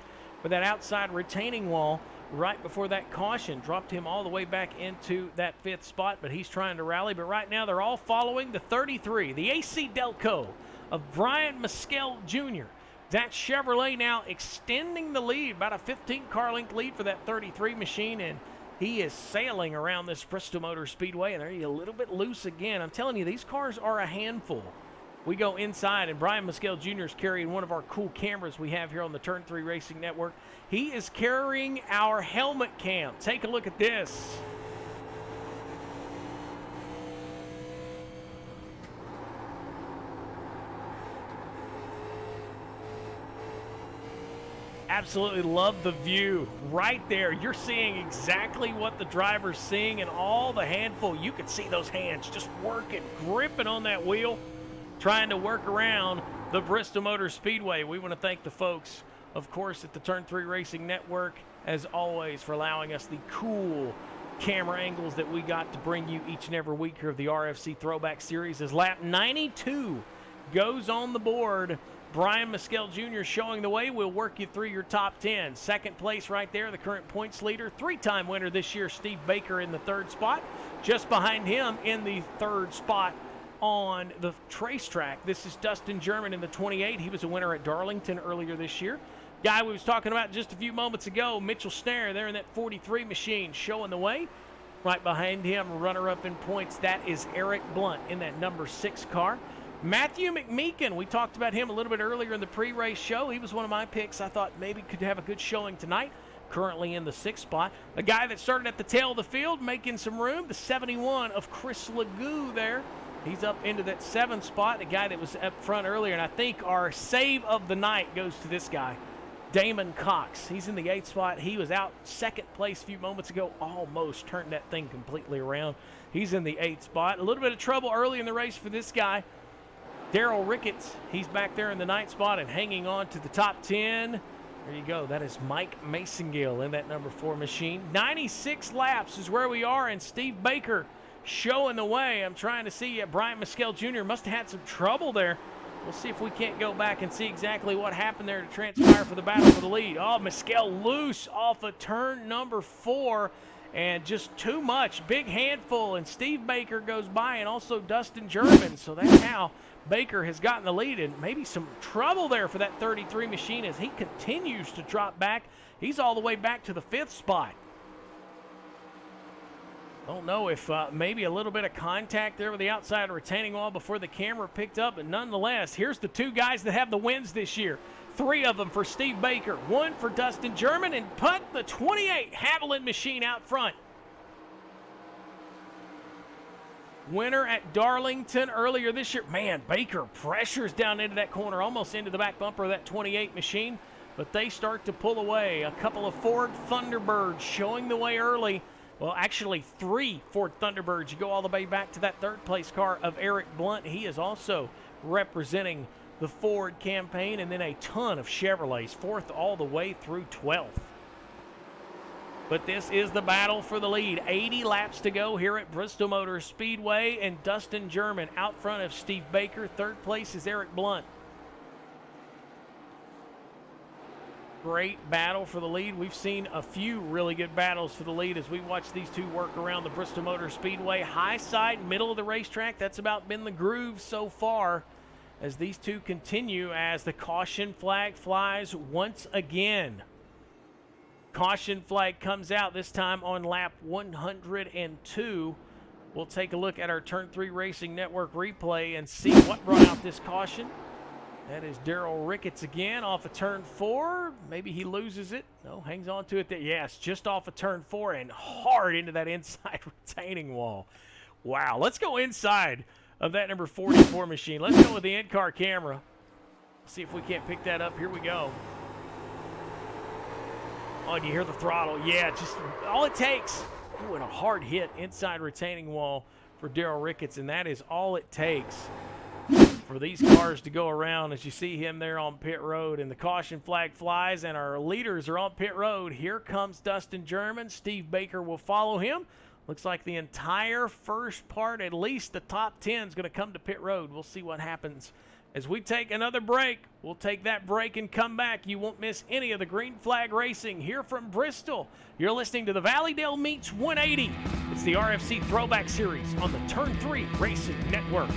with that outside retaining wall right before that caution. Dropped him all the way back into that 5th spot, but he's trying to rally. But right now they're all following the 33, the AC Delco of Brian Maskell Jr. That Chevrolet now extending the lead, about a 15 car length lead for that 33 machine, and he is sailing around this Bristol Motor Speedway, and there he's a little bit loose again. I'm telling you, these cars are a handful. We go inside, and Brian Maskell Jr. is carrying one of our cool cameras we have here on the Turn 3 Racing Network. He is carrying our helmet cam. Take a look at this. Absolutely love the view right there. You're seeing exactly what the driver's seeing, and all the handful. You can see those hands just working, gripping on that wheel, trying to work around the Bristol Motor Speedway. We want to thank the folks, of course, at the Turn 3 Racing Network, as always, for allowing us the cool camera angles that we got to bring you each and every week here of the RFC Throwback Series. As lap 92 goes on the board, Brian Maskell Jr. showing the way. We'll work you through your top 10. Second place right there, the current points leader, 3-time winner this year, Steve Baker in the 3rd spot. Just behind him in the 3rd spot on the trace track, this is Dustin German in the 28. He was a winner at Darlington earlier this year. Guy we was talking about just a few moments ago, Mitchell Snare, there in that 43 machine, showing the way. Right behind him, runner-up in points, that is Eric Blunt in that number 6 car. Matthew McMeekin, we talked about him a little bit earlier in the pre-race show. He was one of my picks. I thought maybe could have a good showing tonight. Currently in the 6th spot. A guy that started at the tail of the field, making some room, the 71 of Chris Legoo there. He's up into that 7th spot, the guy that was up front earlier. And I think our save of the night goes to this guy, Damon Cox. He's in the 8th spot. He was out 2nd place a few moments ago, almost turned that thing completely around. He's in the 8th spot. A little bit of trouble early in the race for this guy, Daryl Ricketts. He's back there in the 9th spot and hanging on to the top 10. There you go. That is Mike Masongill in that number 4 machine. 96 laps is where we are, and Steve Baker showing the way. I'm trying to see Brian Maskell Jr. must have had some trouble there. We'll see if we can't go back and see exactly what happened there to transpire for the battle for the lead. Oh, Maskell loose off of turn number 4. And just too much. Big handful, and Steve Baker goes by, and also Dustin German. So that's how Baker has gotten the lead, and maybe some trouble there for that 33 machine as he continues to drop back. He's all the way back to the 5th spot. Don't know if maybe a little bit of contact there with the outside retaining wall before the camera picked up, but nonetheless, here's the 2 guys that have the wins this year. 3 of them for Steve Baker, 1 for Dustin German, and punt the 28 Haviland machine out front. winner at Darlington earlier this year. Man, Baker pressures down into that corner, almost into the back bumper of that 28 machine, but they start to pull away. A couple of Ford Thunderbirds showing the way early. Well, actually 3 Ford Thunderbirds. You go all the way back to that third place car of Eric Blunt. He is also representing the Ford campaign, and then a ton of Chevrolets, 4th all the way through 12th. But this is the battle for the lead. 80 laps to go here at Bristol Motor Speedway, and Dustin German out front of Steve Baker. 3rd place is Eric Blunt. Great battle for the lead. We've seen a few really good battles for the lead as we watch these two work around the Bristol Motor Speedway. High side, middle of the racetrack, that's about been the groove so far as these two continue as the caution flag flies once again. Caution flag comes out this time on lap 102. We'll take a look at our Turn 3 Racing Network replay and see what brought out this caution. That is Daryl Ricketts again off of turn 4. Maybe he loses it. No, hangs on to it there. Yes, just off of turn 4 and hard into that inside retaining wall. Wow, let's go inside of that number 44 machine. Let's go with the in-car camera. See if we can't pick that up. Here we go. Oh, and you hear the throttle. Yeah, just all it takes. Ooh, and a hard hit inside retaining wall for Daryl Ricketts, and that is all it takes for these cars to go around as you see him there on pit road. And the caution flag flies, and our leaders are on pit road. Here comes Dustin German. Steve Baker will follow him. Looks like the entire first part, at least the top 10, is going to come to pit road. We'll see what happens as we take another break. We'll take that break and come back. You won't miss any of the green flag racing here from Bristol. You're listening to the Valleydale Meats 180. It's the RFC Throwback Series on the Turn 3 Racing Network.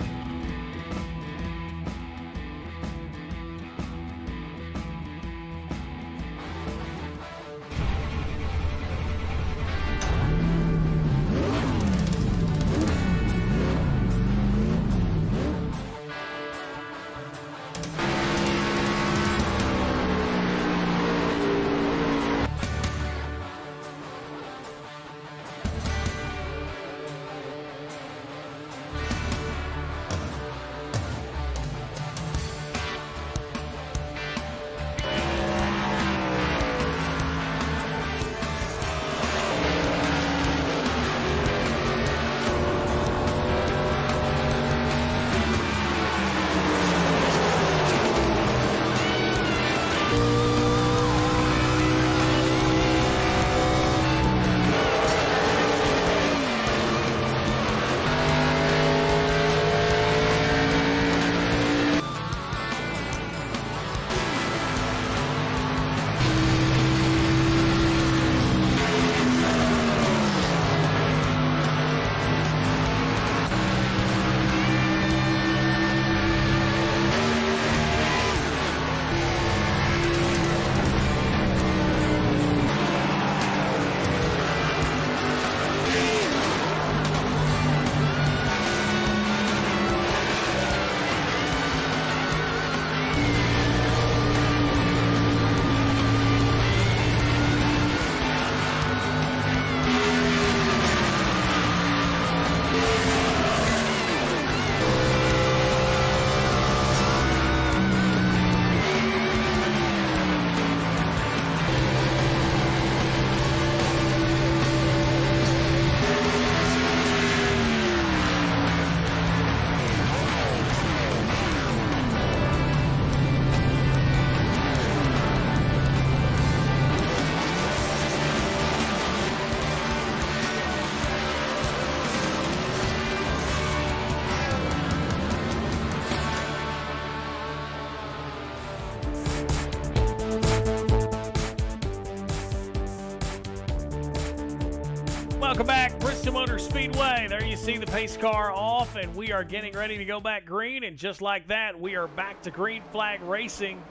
Welcome back, Bristol Motor Speedway. There you see the pace car off, and we are getting ready to go back green. And just like that, we are back to green flag racing.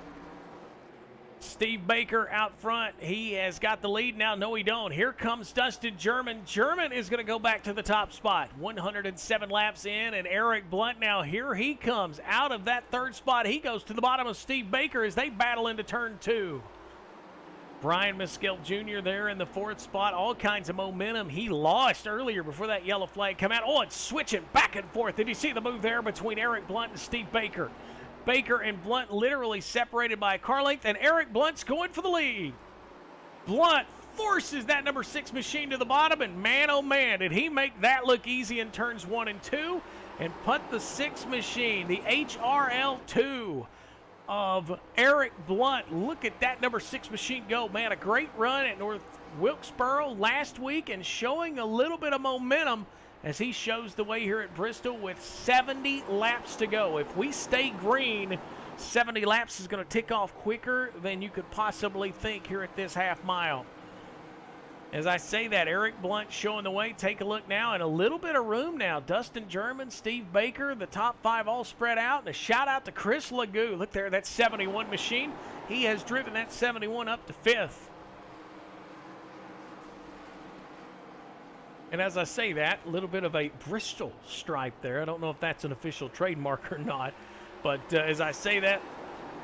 Steve Baker out front. He has got the lead now. No, he don't. Here comes Dustin German. German is going to go back to the top spot. 107 laps in, and Eric Blunt now, here he comes out of that third spot. He goes to the bottom of Steve Baker as they battle into turn 2. Brian Mescal Jr. there in the 4th spot. All kinds of momentum. He lost earlier before that yellow flag come out. Oh, it's switching back and forth. Did you see the move there between Eric Blunt and Steve Baker? Baker and Blunt literally separated by a car length, and Eric Blunt's going for the lead. Blunt forces that number 6 machine to the bottom, and man, oh man, did he make that look easy in turns 1 and 2 and put the 6 machine, the HRL2 of Eric Blunt. Look at that number 6 machine go. Man, a great run at North Wilkesboro last week and showing a little bit of momentum as he shows the way here at Bristol with 70 laps to go. If we stay green, 70 laps is going to tick off quicker than you could possibly think here at this half mile. As I say that, Eric Blunt showing the way. Take a look now, and a little bit of room now. Dustin German, Steve Baker, the top 5 all spread out. And a shout out to Chris Legou. Look there, that 71 machine. He has driven that 71 up to 5th. And as I say that, a little bit of a Bristol stripe there. I don't know if that's an official trademark or not. But as I say that,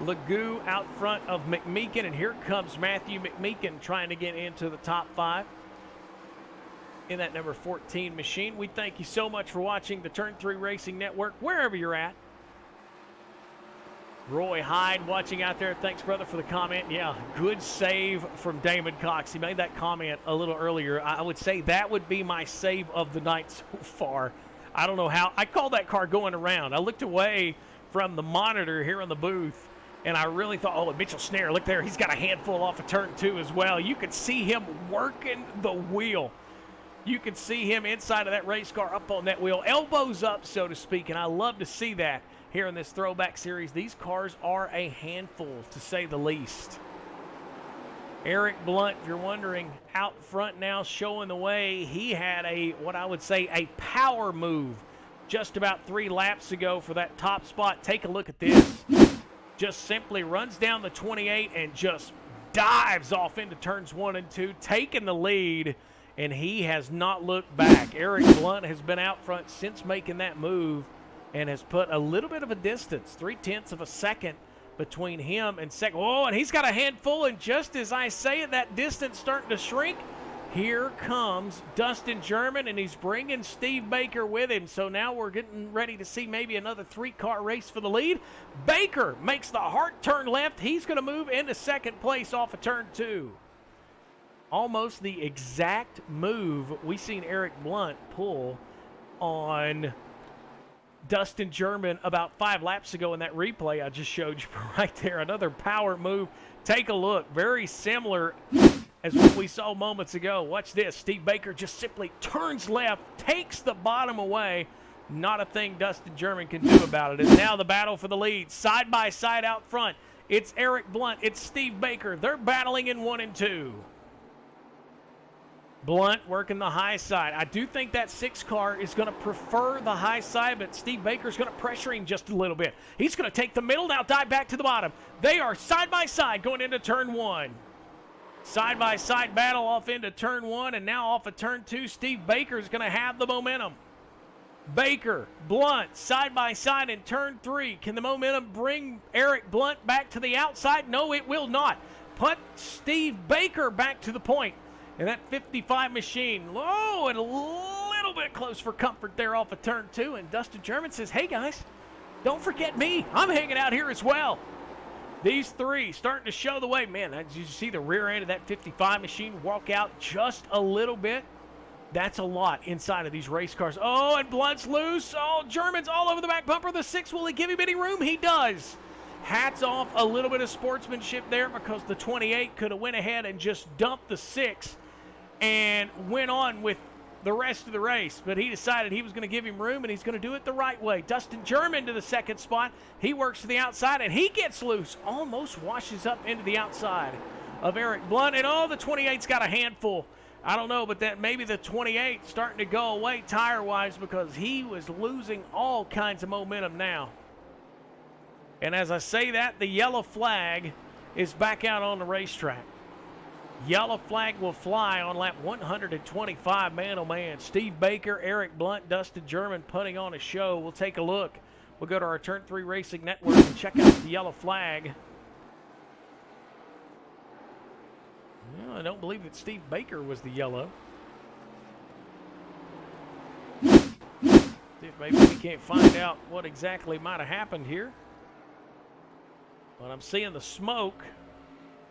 Legou out front of McMeekin, and here comes Matthew McMeekin trying to get into the top 5 in that number 14 machine. We thank you so much for watching the Turn 3 Racing Network, wherever you're at. Roy Hyde watching out there. Thanks, brother, for the comment. Yeah, good save from Damon Cox. He made that comment a little earlier. I would say that would be my save of the night so far. I don't know how. I called that car going around. I looked away from the monitor here in the booth, and I really thought, oh, Mitchell Snare, look there. He's got a handful off of turn 2 as well. You could see him working the wheel. You could see him inside of that race car up on that wheel, elbows up, so to speak, and I love to see that here in this throwback series. These cars are a handful, to say the least. Eric Blunt, if you're wondering, out front now showing the way. He had a, what I would say, a power move just about 3 laps ago for that top spot. Take a look at this. Just simply runs down the 28 and just dives off into turns 1 and 2, taking the lead, and he has not looked back. Eric Blunt has been out front since making that move and has put a little bit of a distance, 0.3 of a second between him and second. Oh, and he's got a handful, and just as I say it, that distance starting to shrink. Here comes Dustin German, and he's bringing Steve Baker with him. So now we're getting ready to see maybe another 3-car race for the lead. Baker makes the hard turn left. He's going to move into second place off of turn 2. Almost the exact move we seen Eric Blunt pull on Dustin German about 5 laps ago in that replay I just showed you right there. Another power move. Take a look. Very similar as what we saw moments ago. Watch this. Steve Baker just simply turns left, takes the bottom away. Not a thing Dustin German can do about it. It's now the battle for the lead. Side by side out front. It's Eric Blunt. It's Steve Baker. They're battling in 1 and 2. Blunt working the high side. I do think that 6 car is going to prefer the high side, but Steve Baker's going to pressure him just a little bit. He's going to take the middle, now dive back to the bottom. They are side by side going into turn 1. Side by side battle off into turn 1, and now off of turn 2, Steve Baker is going to have the momentum. Baker, Blunt, side by side in turn 3. Can the momentum bring Eric Blunt back to the outside? No, it will not. Put Steve Baker back to the point. And that 55 machine, low and a little bit close for comfort there off of turn 2. And Dustin German says, hey guys, don't forget me. I'm hanging out here as well. These 3 starting to show the way. Man, did you see the rear end of that 55 machine walk out just a little bit? That's a lot inside of these race cars. Oh, and Blunt's loose. Oh, German's all over the back bumper. The 6, will he give him any room? He does. Hats off, a little bit of sportsmanship there, because the 28 could have went ahead and just dumped the 6 and went on with the rest of the race. But he decided he was going to give him room, and he's going to do it the right way. Dustin German to the 2nd spot. He works to the outside, and he gets loose. Almost washes up into the outside of Eric Blunt. And oh, the 28's got a handful. I don't know, but that maybe the 28 starting to go away tire-wise, because he was losing all kinds of momentum now. And as I say that, the yellow flag is back out on the racetrack. Yellow flag will fly on lap 125, man oh man. Steve Baker, Eric Blunt, Dustin German putting on a show. We'll take a look. We'll go to our Turn 3 Racing Network and check out the yellow flag. Well, I don't believe that Steve Baker was the yellow. See if maybe we can't find out what exactly might have happened here. But I'm seeing the smoke.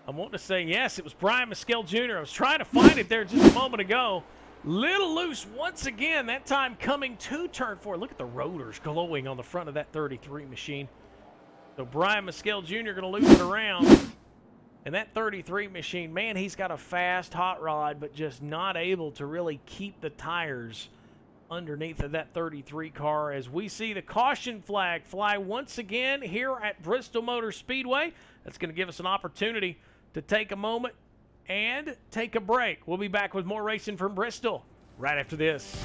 I'm wanting to say yes, it was Brian Mescal Jr. I was trying to find it there just a moment ago. Little loose once again, that time coming to turn 4. Look at the rotors glowing on the front of that 33 machine. So Brian Mescal Jr. going to lose it around. And that 33 machine, man, he's got a fast hot rod, but just not able to really keep the tires underneath of that 33 car, as we see the caution flag fly once again here at Bristol Motor Speedway. That's going to give us an opportunity to take a moment and take a break. We'll be back with more racing from Bristol right after this.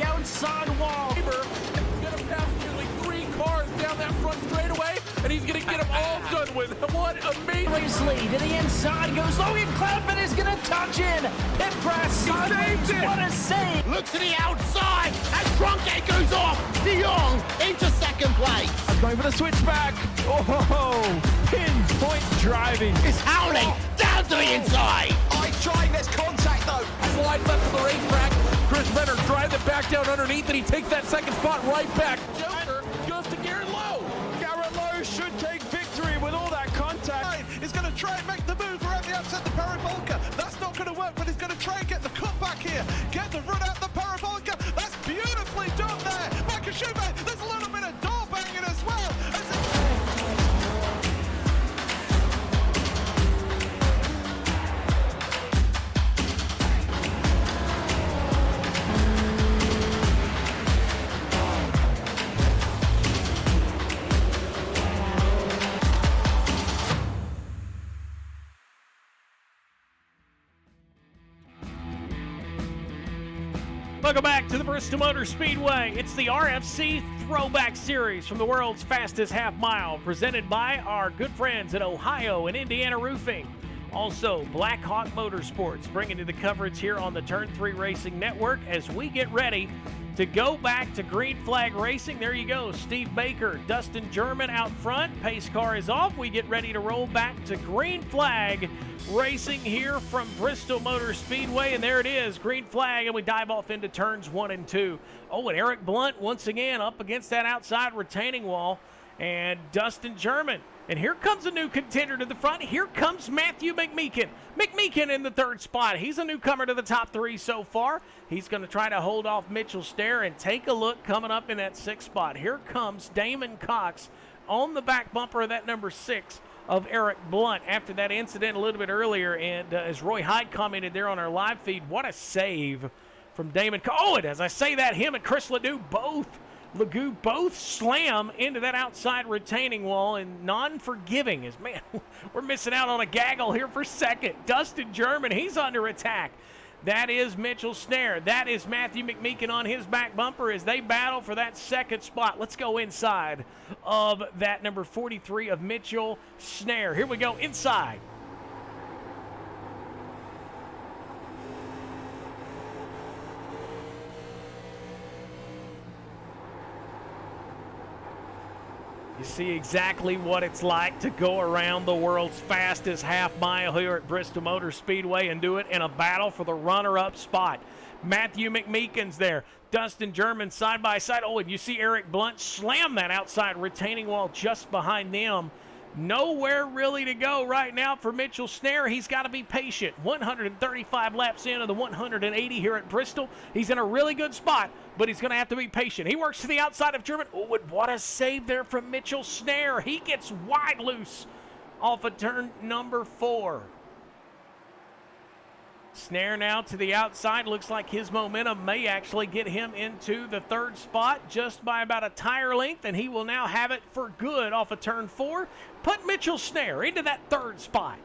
Outside wall. He's going to pass nearly 3 cars down that front straightaway, and he's going to get them all done with. What amazing lead to the inside goes Logan Cloudman is going to touch in. Pit press sideways. What a save. Look to the outside as Trunkett goes off. De Jong into second place. I'm going for the switchback. Oh, pinpoint driving. It's howling down to the inside. Trying this contact though. slides left to the racetrack. Chris Renner drives it back down underneath, and he takes that second spot right back. Joker goes to Garrett Lowe. Garrett Lowe should take victory with all that contact. He's going to try and make the move around the outside the parabolica. That's not going to work, but he's going to try and get the cut back here. Get the run out the parabolica. That's beautifully done there. Michael Schumacher, there's a little bit of door banging as well. Welcome back to the Bristol Motor Speedway. It's the RFC Throwback Series from the world's fastest half mile, presented by our good friends at Ohio and Indiana Roofing. Also, Blackhawk Motorsports bringing you the coverage here on the Turn 3 Racing Network as we get ready to go back to green flag racing. There you go, Steve Baker, Dustin German out front. Pace car is off. We get ready to roll back to green flag racing here from Bristol Motor Speedway, and there it is, green flag, and we dive off into turns 1 and 2. Oh, and Eric Blunt once again up against that outside retaining wall, and Dustin German. And here comes a new contender to the front. Here comes Matthew McMeekin. McMeekin in the third spot. He's a newcomer to the top 3 so far. He's going to try to hold off Mitchell Stair, and take a look coming up in that 6th spot. Here comes Damon Cox on the back bumper of that number 6 of Eric Blunt after that incident a little bit earlier. And as Roy Hyde commented there on our live feed, what a save from Damon Cox. Oh, and as I say that, him and Chris Ledoux both slam into that outside retaining wall, and non-forgiving is, man, we're missing out on a gaggle here for second. Dustin German, he's under attack. That is Mitchell Snare. That is Matthew McMeekin on his back bumper as they battle for that 2nd spot. Let's go inside of that number 43 of Mitchell Snare. Here we go inside. You see exactly what it's like to go around the world's fastest half mile here at Bristol Motor Speedway and do it in a battle for the runner-up spot. Matthew McMeekin's there. Dustin German side by side. Oh, and you see Eric Blunt slam that outside retaining wall just behind them. Nowhere really to go right now for Mitchell Snare. He's got to be patient. 135 laps into the 180 here at Bristol. He's in a really good spot, but he's going to have to be patient. He works to the outside of German. Oh, and what a save there from Mitchell Snare. He gets wide loose off of turn number 4. Snare now to the outside. Looks like his momentum may actually get him into the 3rd spot just by about a tire length, and he will now have it for good off of turn 4. Put Mitchell Snare into that 3rd spot.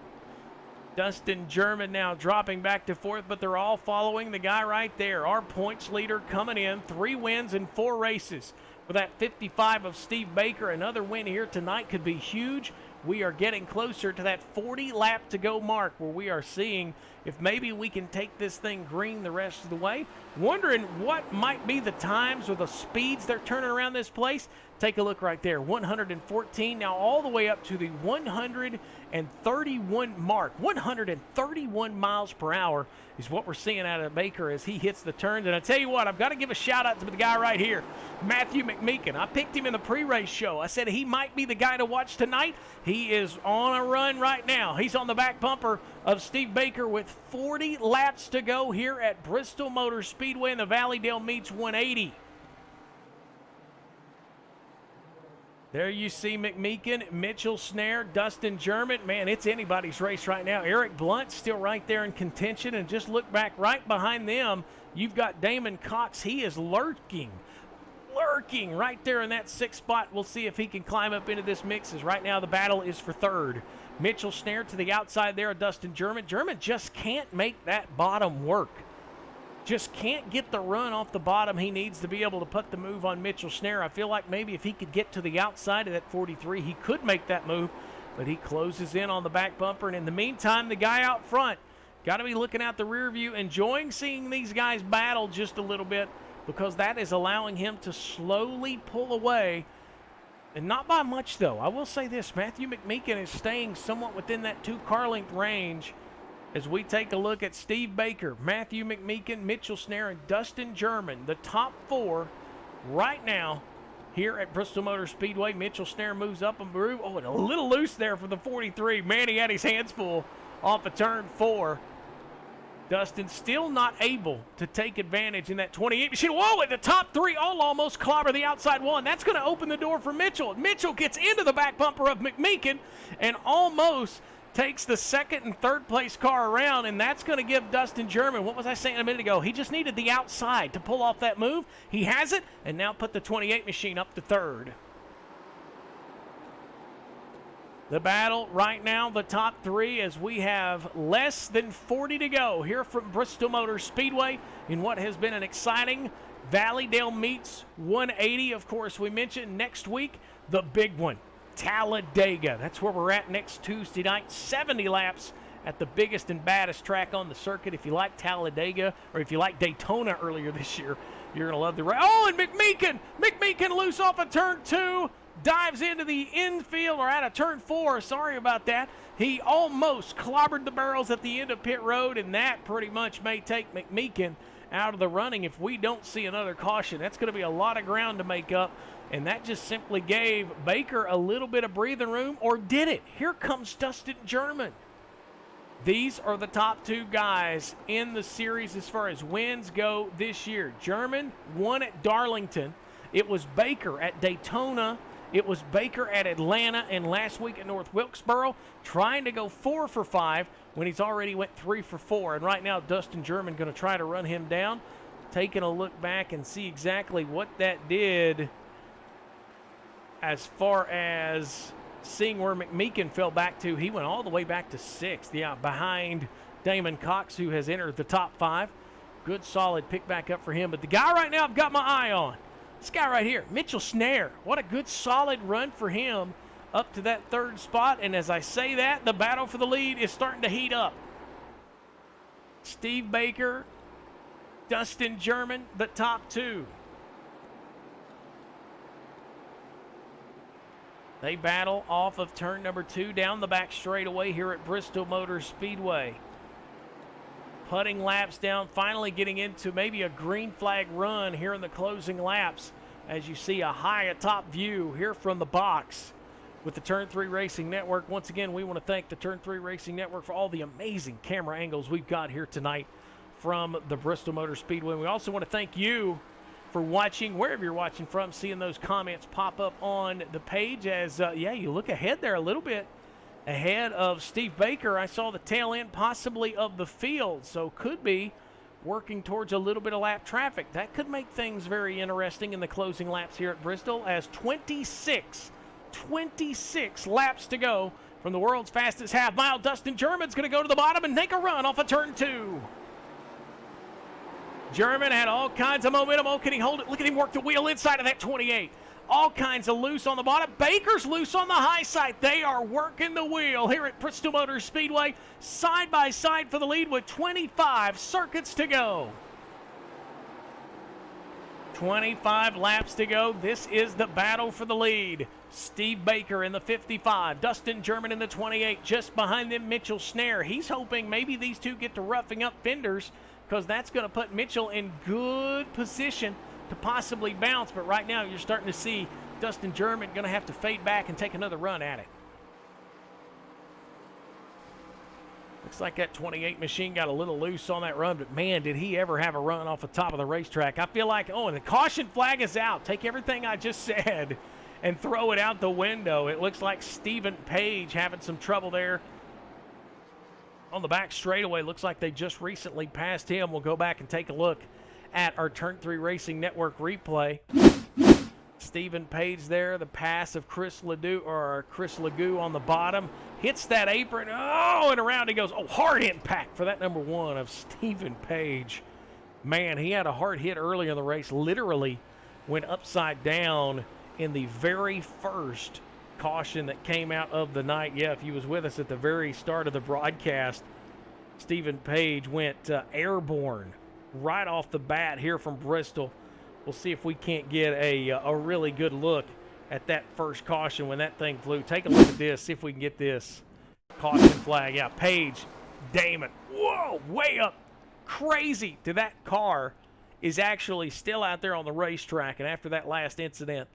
Dustin German now dropping back to 4th, but they're all following the guy right there. Our points leader coming in, 3 wins in 4 races. With that 55 of Steve Baker, another win here tonight could be huge we are getting closer to that 40 lap to go mark where we are seeing if maybe we can take this thing green the rest of the way. Wondering what might be the times or the speeds they're turning around this place. Take a look right there, 114, now all the way up to the 131 mark. 131 miles per hour is what we're seeing out of Baker as he hits the turns. And I tell you what, I've got to give a shout out to the guy right here, Matthew McMeekin. I picked him in the pre-race show. I said he might be the guy to watch tonight. He is on a run right now. He's on the back bumper of Steve Baker with 40 laps to go here at Bristol Motor Speedway in the Valleydale Meats 180. There you see McMeekin, Mitchell Snare, Dustin German. Man, it's anybody's race right now. Eric Blunt still right there in contention. And just look back right behind them, you've got Damon Cox. He is lurking right there in that 6th spot. We'll see if he can climb up into this mix, as right now the battle is for 3rd. Mitchell Snare to the outside there of Dustin German. German just can't make that bottom work. Just can't get the run off the bottom. He needs to be able to put the move on Mitchell Snare. I feel like maybe if he could get to the outside of that 43, he could make that move, but he closes in on the back bumper. And in the meantime, the guy out front got to be looking out the rear view, enjoying seeing these guys battle just a little bit, because that is allowing him to slowly pull away. And not by much, though. I will say this, Matthew McMeekin is staying somewhat within that 2-car length range. As we take a look at Steve Baker, Matthew McMeekin, Mitchell Snare, and Dustin German, the top 4 right now here at Bristol Motor Speedway. Mitchell Snare moves up and through. Oh, and a little loose there for the 43. Man, he had his hands full off of turn 4. Dustin still not able to take advantage in that 28 machine. Whoa, at the top 3 all almost clobber the outside 1. That's going to open the door for Mitchell. Mitchell gets into the back bumper of McMeekin and almost takes the 2nd and 3rd place car around, and that's going to give Dustin German, what was I saying a minute ago? He just needed the outside to pull off that move. He has it, and now put the 28 machine up to 3rd. The battle right now, the top 3, as we have less than 40 to go here from Bristol Motor Speedway in what has been an exciting Valleydale Meats 180. Of course, we mentioned next week, the big one, Talladega. That's where we're at next Tuesday night. 70 laps at the biggest and baddest track on the circuit. If you like Talladega, or if you like Daytona earlier this year, you're going to love the race. Oh, and McMeekin loose off of turn 2, dives into the infield, or out of turn 4. Sorry about that. He almost clobbered the barrels at the end of pit road, and that pretty much may take McMeekin out of the running if we don't see another caution. That's going to be a lot of ground to make up. And that just simply gave Baker a little bit of breathing room, or did it? Here comes Dustin German. These are the top 2 guys in the series as far as wins go this year. German won at Darlington. It was Baker at Daytona. It was Baker at Atlanta, and last week at North Wilkesboro, trying to go 4 for 5 when he's already went 3 for 4. And right now, Dustin German going to try to run him down. Taking a look back and see exactly what that did as far as seeing where McMeekin fell back to. He went all the way back to 6th, yeah, behind Damon Cox, who has entered the top 5. Good, solid pick back up for him. But the guy right now I've got my eye on, this guy right here, Mitchell Snare. What a good, solid run for him up to that 3rd spot. And as I say that, the battle for the lead is starting to heat up. Steve Baker, Dustin German, the top 2. They battle off of turn number 2 down the back straightaway here at Bristol Motor Speedway. Putting laps down, finally getting into maybe a green flag run here in the closing laps, as you see a high atop view here from the box with the Turn 3 Racing Network. Once again, we want to thank the Turn 3 Racing Network for all the amazing camera angles we've got here tonight from the Bristol Motor Speedway. We also want to thank you for watching, wherever you're watching from, seeing those comments pop up on the page as, yeah, you look ahead there a little bit. Ahead of Steve Baker, I saw the tail end possibly of the field, so could be working towards a little bit of lap traffic. That could make things very interesting in the closing laps here at Bristol, as 26 laps to go from the world's fastest half mile. Dustin German's going to go to the bottom and make a run off of turn 2. German had all kinds of momentum. Oh, can he hold it? Look at him work the wheel inside of that 28. All kinds of loose on the bottom. Baker's loose on the high side. They are working the wheel here at Bristol Motor Speedway, side by side for the lead with 25 circuits to go. 25 laps to go. This is the battle for the lead. Steve Baker in the 55, Dustin German in the 28, just behind them Mitchell Snare. He's hoping maybe these two get to roughing up fenders, because that's going to put Mitchell in good position to possibly bounce. But right now you're starting to see Dustin German going to have to fade back and take another run at it. Looks like that 28 machine got a little loose on that run, but man, did he ever have a run off the top of the racetrack. I feel like, oh, and the caution flag is out. Take everything I just said and throw it out the window. It looks like Stephen Page having some trouble there on the back straightaway. Looks like they just recently passed him. We'll go back and take a look at our Turn 3 Racing Network replay. Stephen Page there, the pass of Chris Legou on the bottom. Hits that apron, oh, and around he goes. Oh, hard impact for that number 1 of Stephen Page. Man, he had a hard hit earlier in the race. Literally went upside down in the very first caution that came out of the night. Yeah, if you was with us at the very start of the broadcast, Stephen Page went airborne right off the bat here from Bristol. We'll see if we can't get a really good look at that first caution when that thing flew. Take a look at this, see if we can get this caution flag. Yeah, Page, Damon, whoa, way up, crazy to that car is actually still out there on the racetrack. And after that last incident,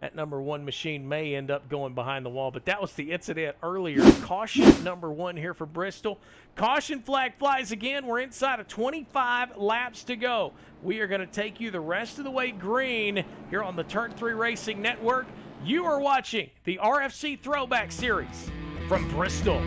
that number 1 machine may end up going behind the wall. But that was the incident earlier. Caution number 1 here for Bristol. Caution flag flies again. We're inside of 25 laps to go. We are going to take you the rest of the way green here on the Turn 3 Racing Network. You are watching the RFC Throwback Series from Bristol.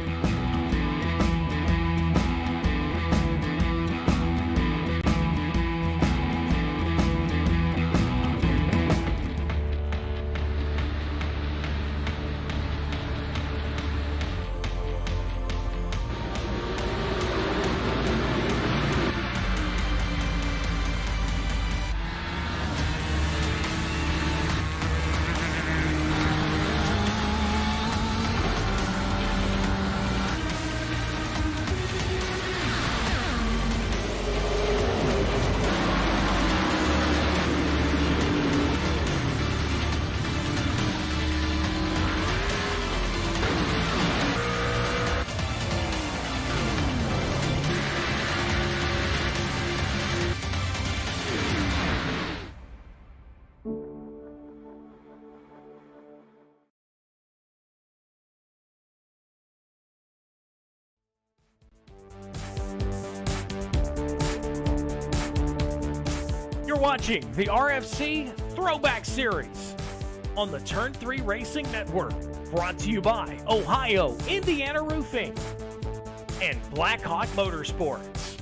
You're watching the RFC Throwback Series on the Turn 3 Racing Network, brought to you by Ohio, Indiana Roofing, and Blackhawk Motorsports.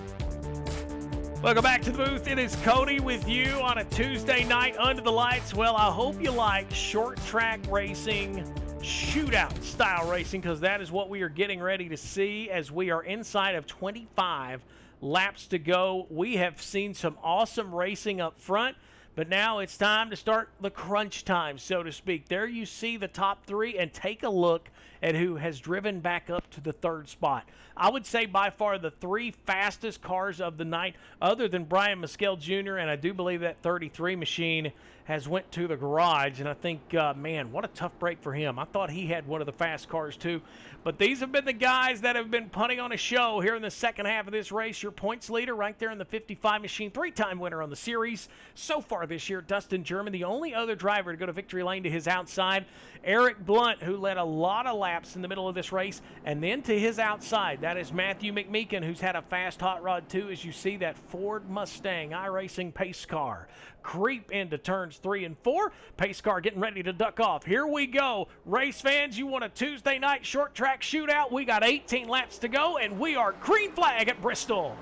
Welcome back to the booth. It is Cody with you on a Tuesday night under the lights. Well, I hope you like short track racing, shootout style racing, because that is what we are getting ready to see as we are inside of 25 laps to go. We have seen some awesome racing up front, but now it's time to start the crunch time, so to speak. There you see the top 3, and take a look at who has driven back up to the 3rd spot. I would say by far the 3 fastest cars of the night, other than Brian Mescal Jr., and I do believe that 33 machine has went to the garage, and I think, man, what a tough break for him. I thought he had one of the fast cars too. But these have been the guys that have been putting on a show here in the second half of this race. Your points leader right there in the 55 machine, 3-time winner on the series so far this year, Dustin German, the only other driver to go to victory lane to his outside. Eric Blunt, who led a lot of laps in the middle of this race, and then to his outside, that is Matthew McMeekin, who's had a fast hot rod too, as you see that Ford Mustang iRacing pace car creep into turns 3 and 4. Pace car getting ready to duck off. Here we go. Race fans, you want a Tuesday night short track shootout? We got 18 laps to go, and we are green flag at Bristol.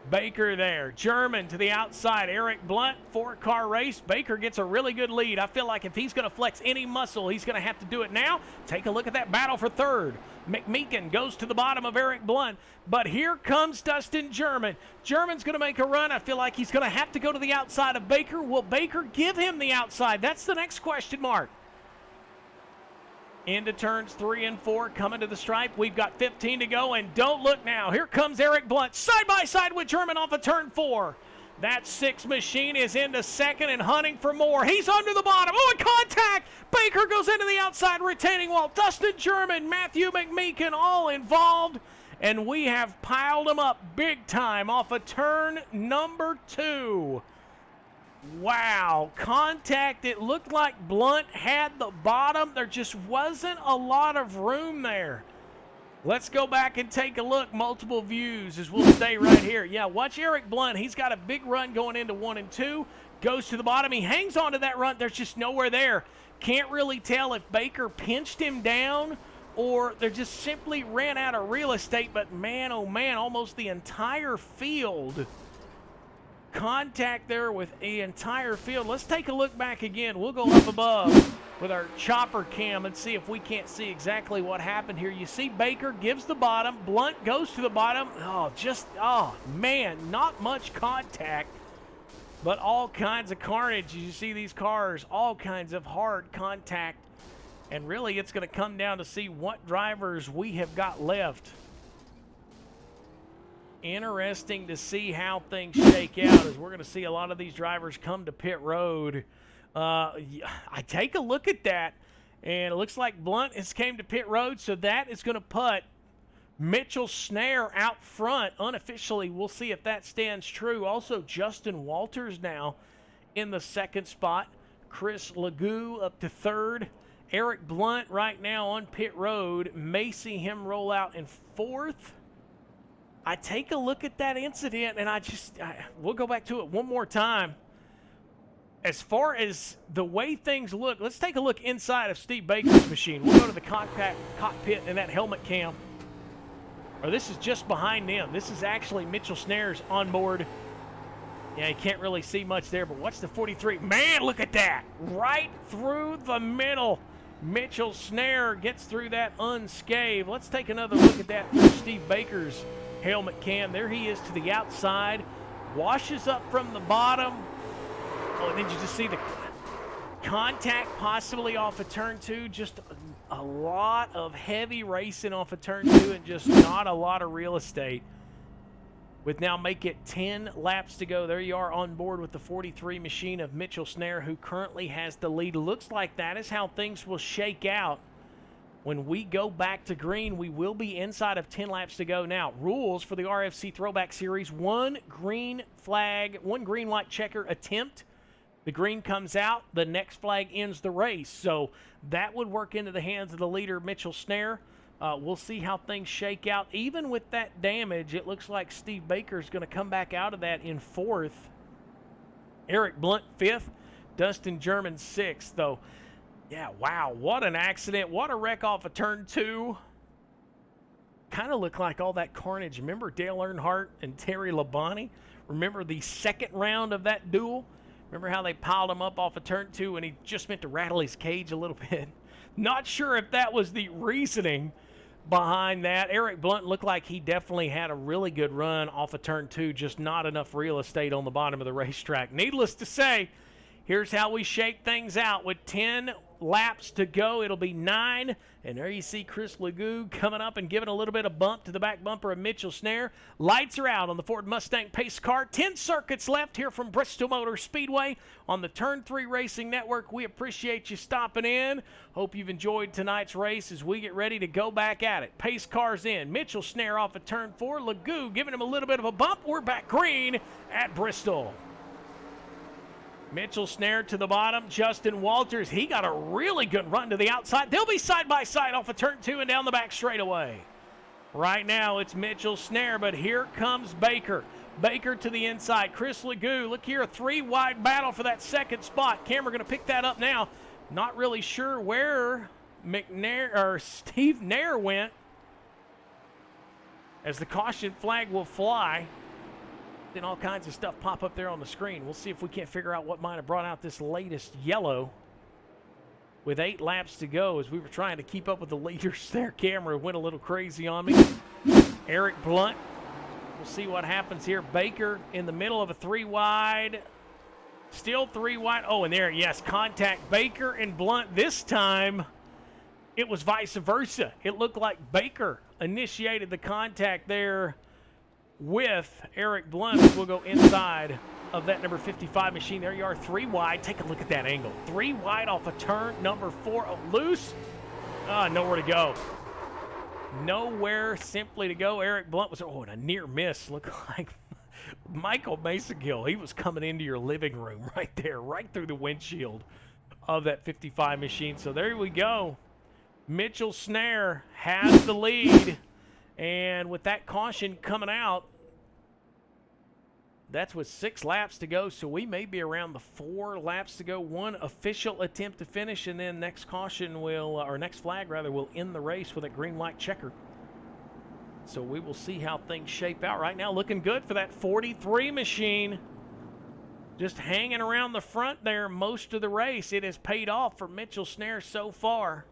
Baker there. German to the outside. Eric Blunt, 4-car race. Baker gets a really good lead. I feel like if he's going to flex any muscle, he's going to have to do it now. Take a look at that battle for third. McMeekin goes to the bottom of Eric Blunt. But here comes Dustin German. German's going to make a run. I feel like he's going to have to go to the outside of Baker. Will Baker give him the outside? That's the next question mark. Into turns 3 and 4, coming to the stripe. We've got 15 to go, and don't look now. Here comes Eric Blunt, side by side with German off of turn 4. That 6 machine is into second and hunting for more. He's under the bottom. Oh, and contact! Baker goes into the outside retaining wall. Dustin German, Matthew McMeekin, all involved, and we have piled them up big time off of turn number 2. Wow, contact. It looked like Blunt had the bottom. There just wasn't a lot of room there. Let's go back and take a look. Multiple views as we'll stay right here. Yeah, watch Eric Blunt. He's got a big run going into 1 and 2. Goes to the bottom. He hangs on to that run. There's just nowhere there. Can't really tell if Baker pinched him down or they just simply ran out of real estate. But man, oh man, almost the entire field. Contact there with the entire field. Let's take a look back again. We'll go up above with our chopper cam and see if we can't see exactly what happened here. You see Baker gives the bottom. Blunt goes to the bottom. Oh, man, not much contact, but all kinds of carnage. You see these cars, all kinds of hard contact. And really, it's going to come down to see what drivers we have got left. Interesting to see how things shake out as we're going to see a lot of these drivers come to pit road. I take a look at that, and it looks like Blunt has came to pit road, so that is going to put Mitchell Snare out front unofficially. We'll see if that stands true. Also, Justin Walters now in the 2nd spot. Chris Legou up to 3rd. Eric Blunt right now on pit road. May see him roll out in 4th. I take a look at that incident, and we'll go back to it one more time. As far as the way things look, let's take a look inside of Steve Baker's machine. We'll go to the cockpit and that helmet cam. Or this is just behind them. This is actually Mitchell Snare's on board. Yeah, you can't really see much there, but watch the 43. Man, look at that. Right through the middle. Mitchell Snare gets through that unscathed. Let's take another look at that through Steve Baker's helmet cam. There he is to the outside. Washes up from the bottom. Oh, and then you just see the contact possibly off of turn 2. Just a lot of heavy racing off of turn 2 and just not a lot of real estate. With now make it 10 laps to go. There you are on board with the 43 machine of Mitchell Snare, who currently has the lead. Looks like that is how things will shake out. When we go back to green, we will be inside of 10 laps to go. Now, rules for the RFC Throwback Series: one green white checker attempt. The green comes out, the next flag ends the race. So that would work into the hands of the leader, Mitchell Snare. We'll see how things shake out. Even with that damage, it looks like Steve Baker is going to come back out of that in 4th. Eric Blunt 5th. Dustin German 6th, though. Yeah, wow, what an accident. What a wreck off of turn 2. Kind of looked like all that carnage. Remember Dale Earnhardt and Terry Labonte? Remember the 2nd round of that duel? Remember how they piled him up off of turn 2 and he just meant to rattle his cage a little bit? Not sure if that was the reasoning behind that. Eric Blunt looked like he definitely had a really good run off of turn 2, just not enough real estate on the bottom of the racetrack. Needless to say, here's how we shake things out. With 10 laps to go, it'll be 9. And there you see Chris Legou coming up and giving a little bit of bump to the back bumper of Mitchell Snare. Lights are out on the Ford Mustang pace car. 10 circuits left here from Bristol Motor Speedway on the Turn 3 Racing Network. We appreciate you stopping in. Hope you've enjoyed tonight's race as we get ready to go back at it. Pace cars in. Mitchell Snare off of turn 4. Legou giving him a little bit of a bump. We're back green at Bristol. Mitchell Snare to the bottom. Justin Walters, he got a really good run to the outside. They'll be side by side off of turn 2 and down the back straightaway. Right now it's Mitchell Snare, but here comes Baker. Baker to the inside. Chris Legou, look here, a 3-wide battle for that 2nd spot. Camera going to pick that up now. Not really sure where Steve Nair went, as the caution flag will fly. Then all kinds of stuff pop up there on the screen. We'll see if we can't figure out what might have brought out this latest yellow. With 8 laps to go, as we were trying to keep up with the leaders, their camera went a little crazy on me. Eric Blunt. We'll see what happens here. Baker in the middle of a 3 wide. Still 3 wide. Oh, and there, yes, contact. Baker and Blunt. This time, it was vice versa. It looked like Baker initiated the contact there with Eric Blunt. We'll go inside of that number 55 machine. There you are, 3 wide. Take a look at that angle. 3 wide off a turn number 4. Oh, loose. Nowhere to go. Nowhere simply to go. Eric Blunt was, and a near miss. Looked like Michael Masagill. He was coming into your living room right there, right through the windshield of that 55 machine. So there we go. Mitchell Snare has the lead. And with that caution coming out, that's with 6 laps to go, so we may be around the 4 laps to go. 1 official attempt to finish, and then next caution will, or next flag rather, will end the race with a green-white checker. So we will see how things shape out. Right now, looking good for that 43 machine. Just hanging around the front there most of the race. It has paid off for Mitchell Snare so far.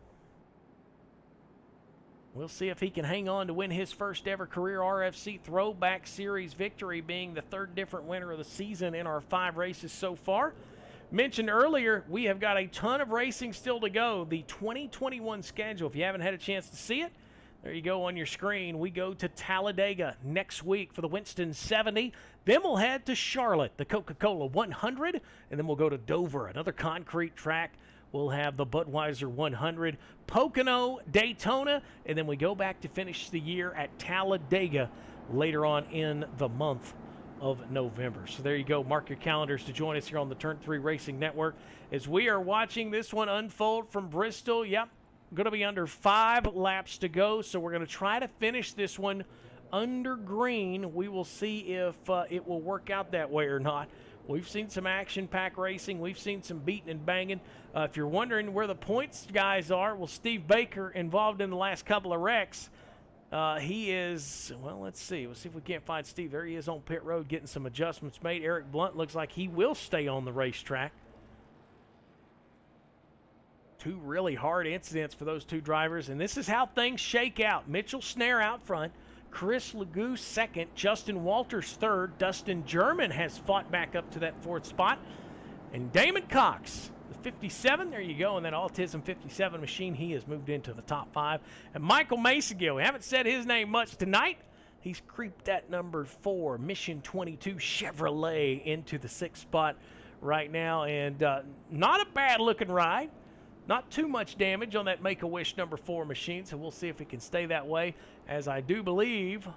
We'll see if he can hang on to win his first ever career RFC Throwback Series victory, being the 3rd different winner of the season in our 5 races so far. Mentioned earlier, we have got a ton of racing still to go. The 2021 schedule, if you haven't had a chance to see it, there you go on your screen. We go to Talladega next week for the Winston 70. Then we'll head to Charlotte, the Coca-Cola 100. And then we'll go to Dover, another concrete track. We'll have the Budweiser 100, Pocono, Daytona, and then we go back to finish the year at Talladega later on in the month of November. So there you go. Mark your calendars to join us here on the Turn 3 Racing Network as we are watching this one unfold from Bristol. Yep, going to be under 5 laps to go, so we're going to try to finish this one under green. We will see if it will work out that way or not. We've seen some action-packed racing. We've seen some beating and banging. If you're wondering where the points guys are, well, Steve Baker involved in the last couple of wrecks. He is, well, let's see. We'll see if we can't find Steve. There he is on pit road getting some adjustments made. Eric Blunt looks like he will stay on the racetrack. 2 really hard incidents for those 2 drivers, and this is how things shake out. Mitchell Snare out front. Chris Legou 2nd, Justin Walters 3rd. Dustin German has fought back up to that 4th spot. And Damon Cox, the 57, there you go, and that Autism 57 machine, he has moved into the top 5. And Michael Masagill, we haven't said his name much tonight. He's creeped that number 4, Mission 22 Chevrolet, into the 6th spot right now. And not a bad-looking ride. Not too much damage on that Make-A-Wish number 4 machine, so we'll see if it can stay that way, as I do believe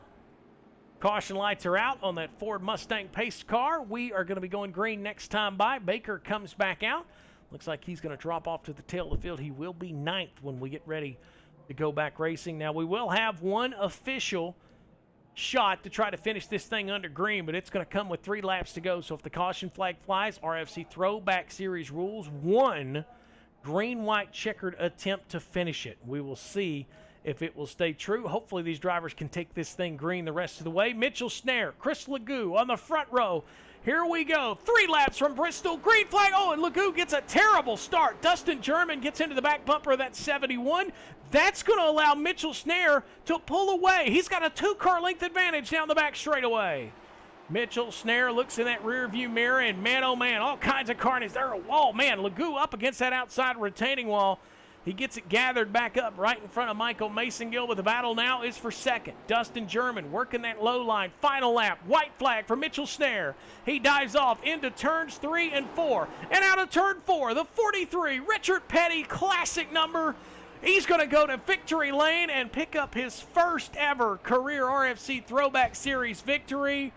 caution lights are out on that Ford Mustang Pace car. We are going to be going green next time by. Baker comes back out. Looks like he's going to drop off to the tail of the field. He will be 9th when we get ready to go back racing. Now, we will have 1 official shot to try to finish this thing under green, but it's going to come with 3 laps to go. So if the caution flag flies, RFC Throwback Series rules, 1 green-white checkered attempt to finish it. We will see if it will stay true. Hopefully these drivers can take this thing green the rest of the way. Mitchell Snare, Chris Legou on the front row. Here we go. 3 laps from Bristol. Green flag. Oh, and Legou gets a terrible start. Dustin German gets into the back bumper of that 71. That's going to allow Mitchell Snare to pull away. He's got a 2-car length advantage down the back straightaway. Mitchell Snare looks in that rear view mirror, and man, oh man, all kinds of carnage. There, oh man, Legou up against that outside retaining wall. He gets it gathered back up right in front of Michael Masagill, but the battle now is for 2nd. Dustin German working that low line. Final lap, white flag for Mitchell Snare. He dives off into turns 3 and 4. And out of turn 4, the 43, Richard Petty classic number. He's going to go to victory lane and pick up his first ever career RFC Throwback Series victory.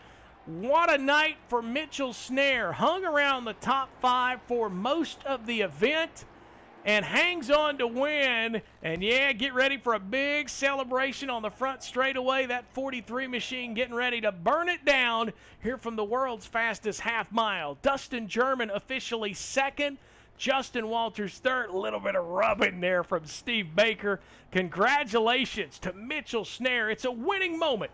What a night for Mitchell Snare. Hung around the top 5 for most of the event and hangs on to win. And yeah, get ready for a big celebration on the front straightaway. That 43 machine getting ready to burn it down here from the world's fastest half mile. Dustin German officially 2nd. Justin Walters 3rd. A little bit of rubbing there from Steve Baker. Congratulations to Mitchell Snare. It's a winning moment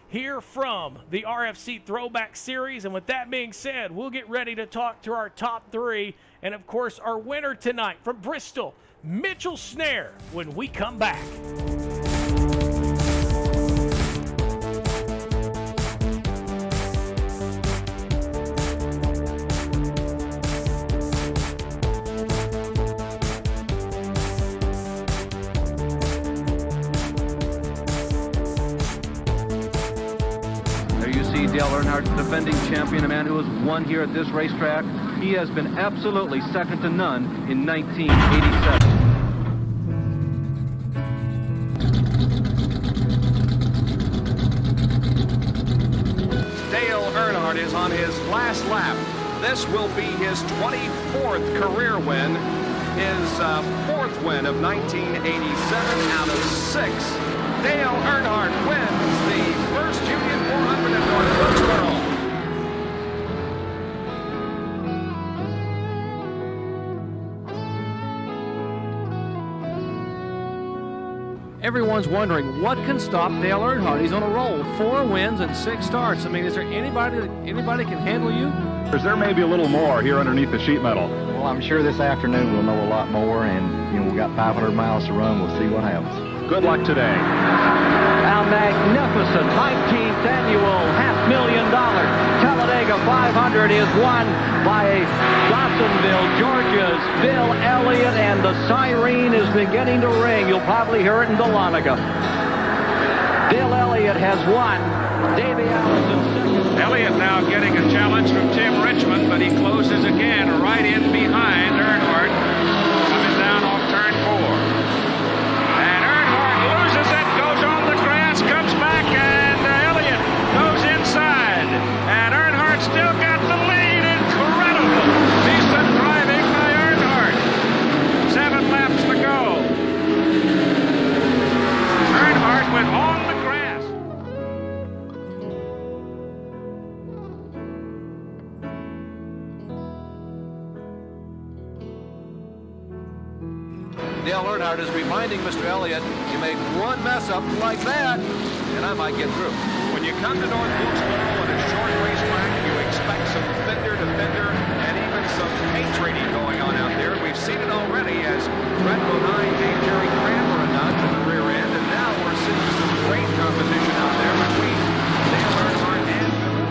here from the RFC Throwback Series. And with that being said, we'll get ready to talk to our top three and, of course, our winner tonight from Bristol, Mitchell Snare, when we come back. Dale Earnhardt, defending champion, a man who has won here at this racetrack. He has been absolutely second to none in 1987. Dale Earnhardt is on his last lap. This will be his 24th career win, his fourth win of 1987 out of 6. Dale Earnhardt wins the first Union 400 at North Wilkesboro. Everyone's wondering what can stop Dale Earnhardt. He's on a roll, 4 wins and 6 starts. I mean, is there anybody can handle you? There may be a little more here underneath the sheet metal. Well, I'm sure this afternoon we'll know a lot more, and we've got 500 miles to run. We'll see what happens. Good luck today. Our magnificent 19th annual $500,000 Talladega 500 is won by Dawsonville, Georgia's Bill Elliott, and the siren is beginning to ring. You'll probably hear it in Dahlonega. Bill Elliott has won. Davey Allison second. Elliott now getting a challenge from Tim Richmond, but he closes again right in behind Earnhardt, coming down off turn 4. And Earnhardt loses it, goes on the grass, comes back, and Elliott goes inside. And Earnhardt still got the lead. Incredible. Decent driving by Earnhardt. 7 laps to go. Earnhardt went on the grass. Dale Earnhardt is reminding Mr. Elliott, you make one mess up like that, and I might get through. When you come to North Wilkesboro on a short racetrack, you expect some fender to fender and even some paint trading going on out there. We've seen it already as Brett Bodine gave Jerry Cranmer a nudge in the rear end, and now we're seeing some great competition out there between Dale Earnhardt and Bill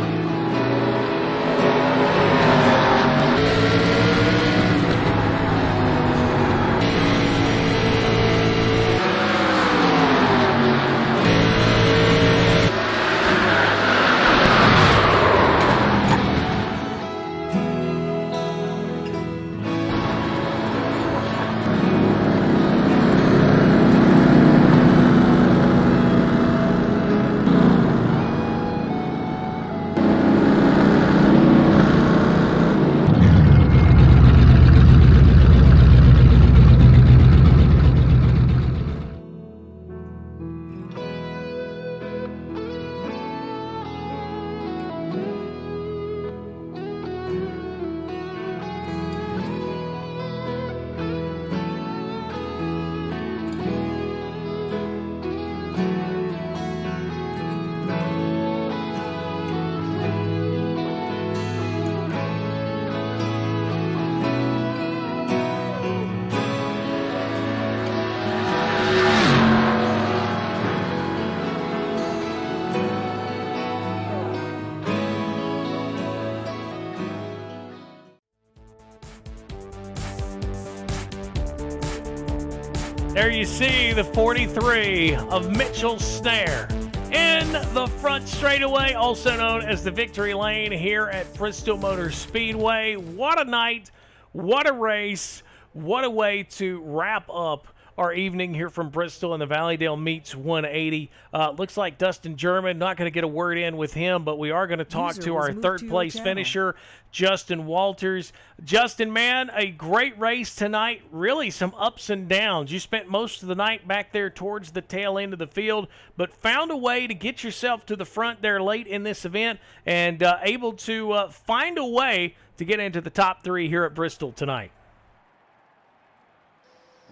There you see the 43 of Mitchell Snare in the front straightaway, also known as the Victory Lane here at Bristol Motor Speedway. What a night, what a race, what a way to wrap up our evening here from Bristol in the Valleydale Meats 180. Looks like Dustin German, not going to get a word in with him, but we are going to talk to our third-place finisher, Justin Walters. Justin, man, a great race tonight. Really some ups and downs. You spent most of the night back there towards the tail end of the field, but found a way to get yourself to the front there late in this event and able to find a way to get into the top 3 here at Bristol tonight.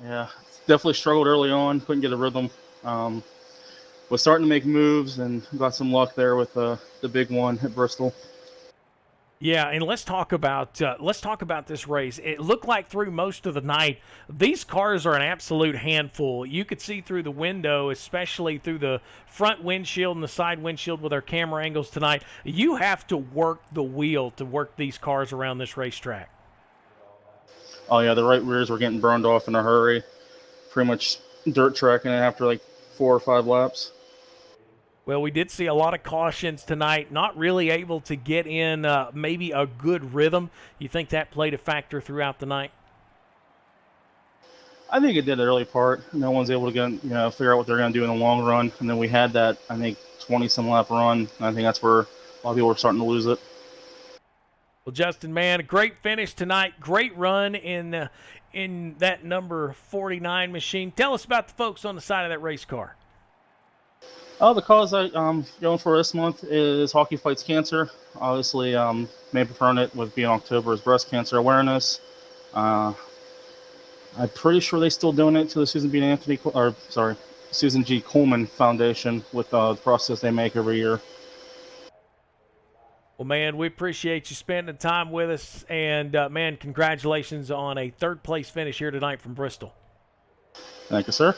Yeah, definitely struggled early on, couldn't get a rhythm. was starting to make moves and got some luck there with the big one at Bristol. Yeah, and let's talk about this race. It looked like through most of the night, these cars are an absolute handful. You could see through the window, especially through the front windshield and the side windshield with our camera angles tonight. You have to work the wheel to work these cars around this racetrack. Oh yeah, the right rears were getting burned off in a hurry. Pretty much dirt tracking it after like 4 or 5 laps. Well, we did see a lot of cautions tonight, not really able to get in maybe a good rhythm. You think that played a factor throughout the night? I think it did the early part. No one's able to get, figure out what they're going to do in the long run. And then we had that, I think, 20-some lap run. I think that's where a lot of people were starting to lose it. Well, Justin, man, a great finish tonight. Great run in that number 49 machine. Tell us about the folks on the side of that race car. The cause I'm going for this month is Hockey Fights Cancer. Obviously, may prefer it with being October as breast cancer awareness. I'm pretty sure they're still doing it to the Susan G. Coleman Foundation with the process they make every year. Well, man, we appreciate you spending time with us, and man, congratulations on a third-place finish here tonight from Bristol. Thank you, sir.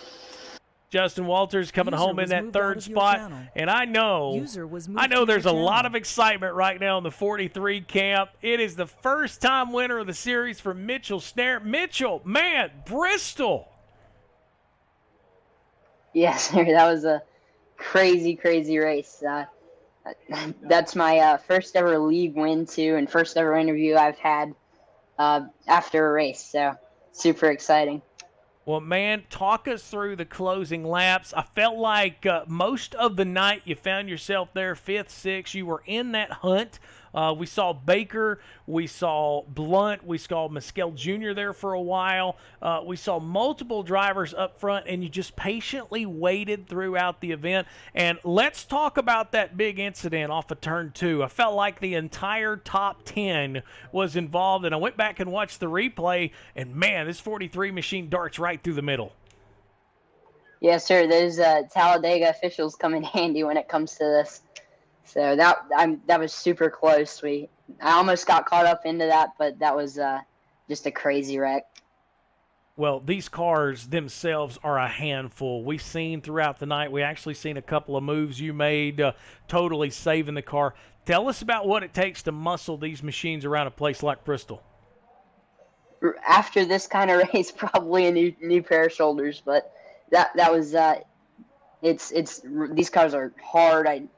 Justin Walters coming home in that third spot, and I know there's a lot of excitement right now in the 43 camp. It is the first-time winner of the series for Mitchell Snare. Mitchell, man, Bristol. Yes, that was a crazy race. That's my first ever league win, too, and first ever interview I've had after a race, so super exciting. Well, man, talk us through the closing laps. I felt like most of the night you found yourself there, 5th, 6th. You were in that hunt. We saw Baker. We saw Blunt. We saw Mescal Jr. there for a while. We saw multiple drivers up front, and you just patiently waited throughout the event. And let's talk about that big incident off of Turn 2. I felt like the entire top 10 was involved, and I went back and watched the replay, and, man, this 43 machine darts right through the middle. Yes, sir. Those Talladega officials come in handy when it comes to this. So that was super close. I almost got caught up into that, but that was just a crazy wreck. Well, these cars themselves are a handful. We've seen throughout the night. We actually seen a couple of moves you made, totally saving the car. Tell us about what it takes to muscle these machines around a place like Bristol. After this kind of race, probably a new pair of shoulders, but that was it's these cars are hard.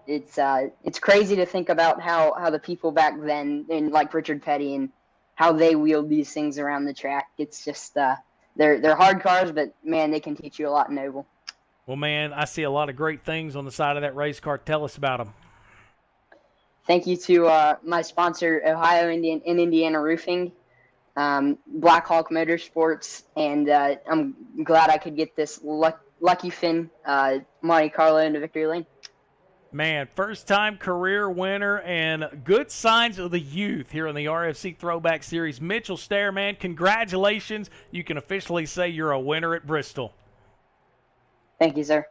It's crazy to think about how the people back then, and like Richard Petty, and how they wheeled these things around the track. It's just they're hard cars, but man, they can teach you a lot in oval. Well, man, I see a lot of great things on the side of that race car. Tell us about them. Thank you to my sponsor, Ohio Indiana Roofing, Blackhawk Motorsports, and I'm glad I could get this lucky fin Monte Carlo into victory lane. Man, first-time career winner and good signs of the youth here in the RFC Throwback Series. Mitchell Snare, man, congratulations. You can officially say you're a winner at Bristol. Thank you, sir.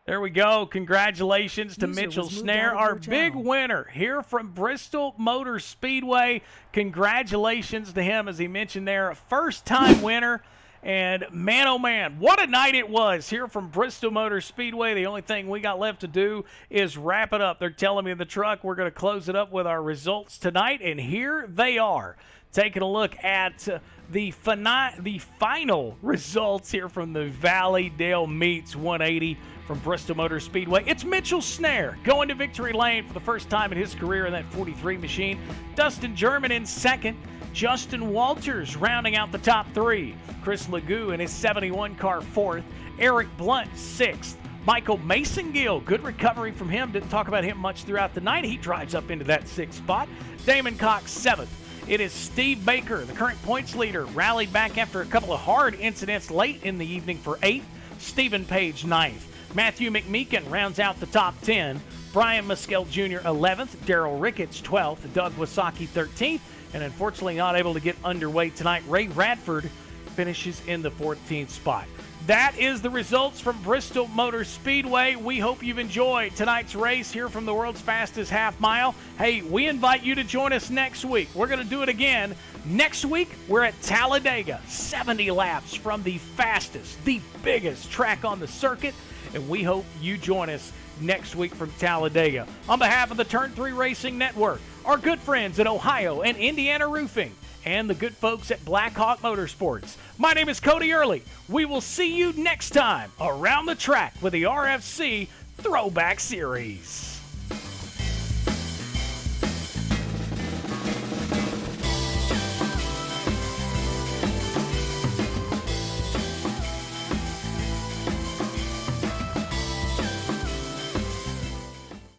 There we go. Congratulations to Mitchell Snare, our big winner here from Bristol Motor Speedway. Congratulations to him, as he mentioned there, first-time winner. And, man, oh, man, what a night it was here from Bristol Motor Speedway. The only thing we got left to do is wrap it up. They're telling me in the truck we're going to close it up with our results tonight, and here they are. Taking a look at the final results here from the Valleydale Meats 180 from Bristol Motor Speedway. It's Mitchell Snare going to victory lane for the first time in his career in that 43 machine. Dustin German in second. Justin Walters rounding out the top 3. Chris Legou in his 71 car 4th. Eric Blunt 6th. Michael Mason-Gill, good recovery from him. Didn't talk about him much throughout the night. He drives up into that 6th spot. Damon Cox 7th. It is Steve Baker, the current points leader, rallied back after a couple of hard incidents late in the evening for 8th. Stephen Page 9th. Matthew McMeekin rounds out the top 10. Brian Mescal Jr. 11th. Daryl Ricketts 12th. Doug Wasaki 13th. And unfortunately not able to get underway tonight, Ray Radford finishes in the 14th spot. That is the results from Bristol Motor Speedway. We hope you've enjoyed tonight's race here from the world's fastest half mile. Hey, we invite you to join us next week. We're going to do it again. Next week, we're at Talladega, 70 laps from the fastest, the biggest track on the circuit, and we hope you join us next week from Talladega. On behalf of the Turn 3 Racing Network, our good friends at Ohio and Indiana Roofing, and the good folks at Blackhawk Motorsports, my name is Cody Early. We will see you next time around the track with the RFC Throwback Series.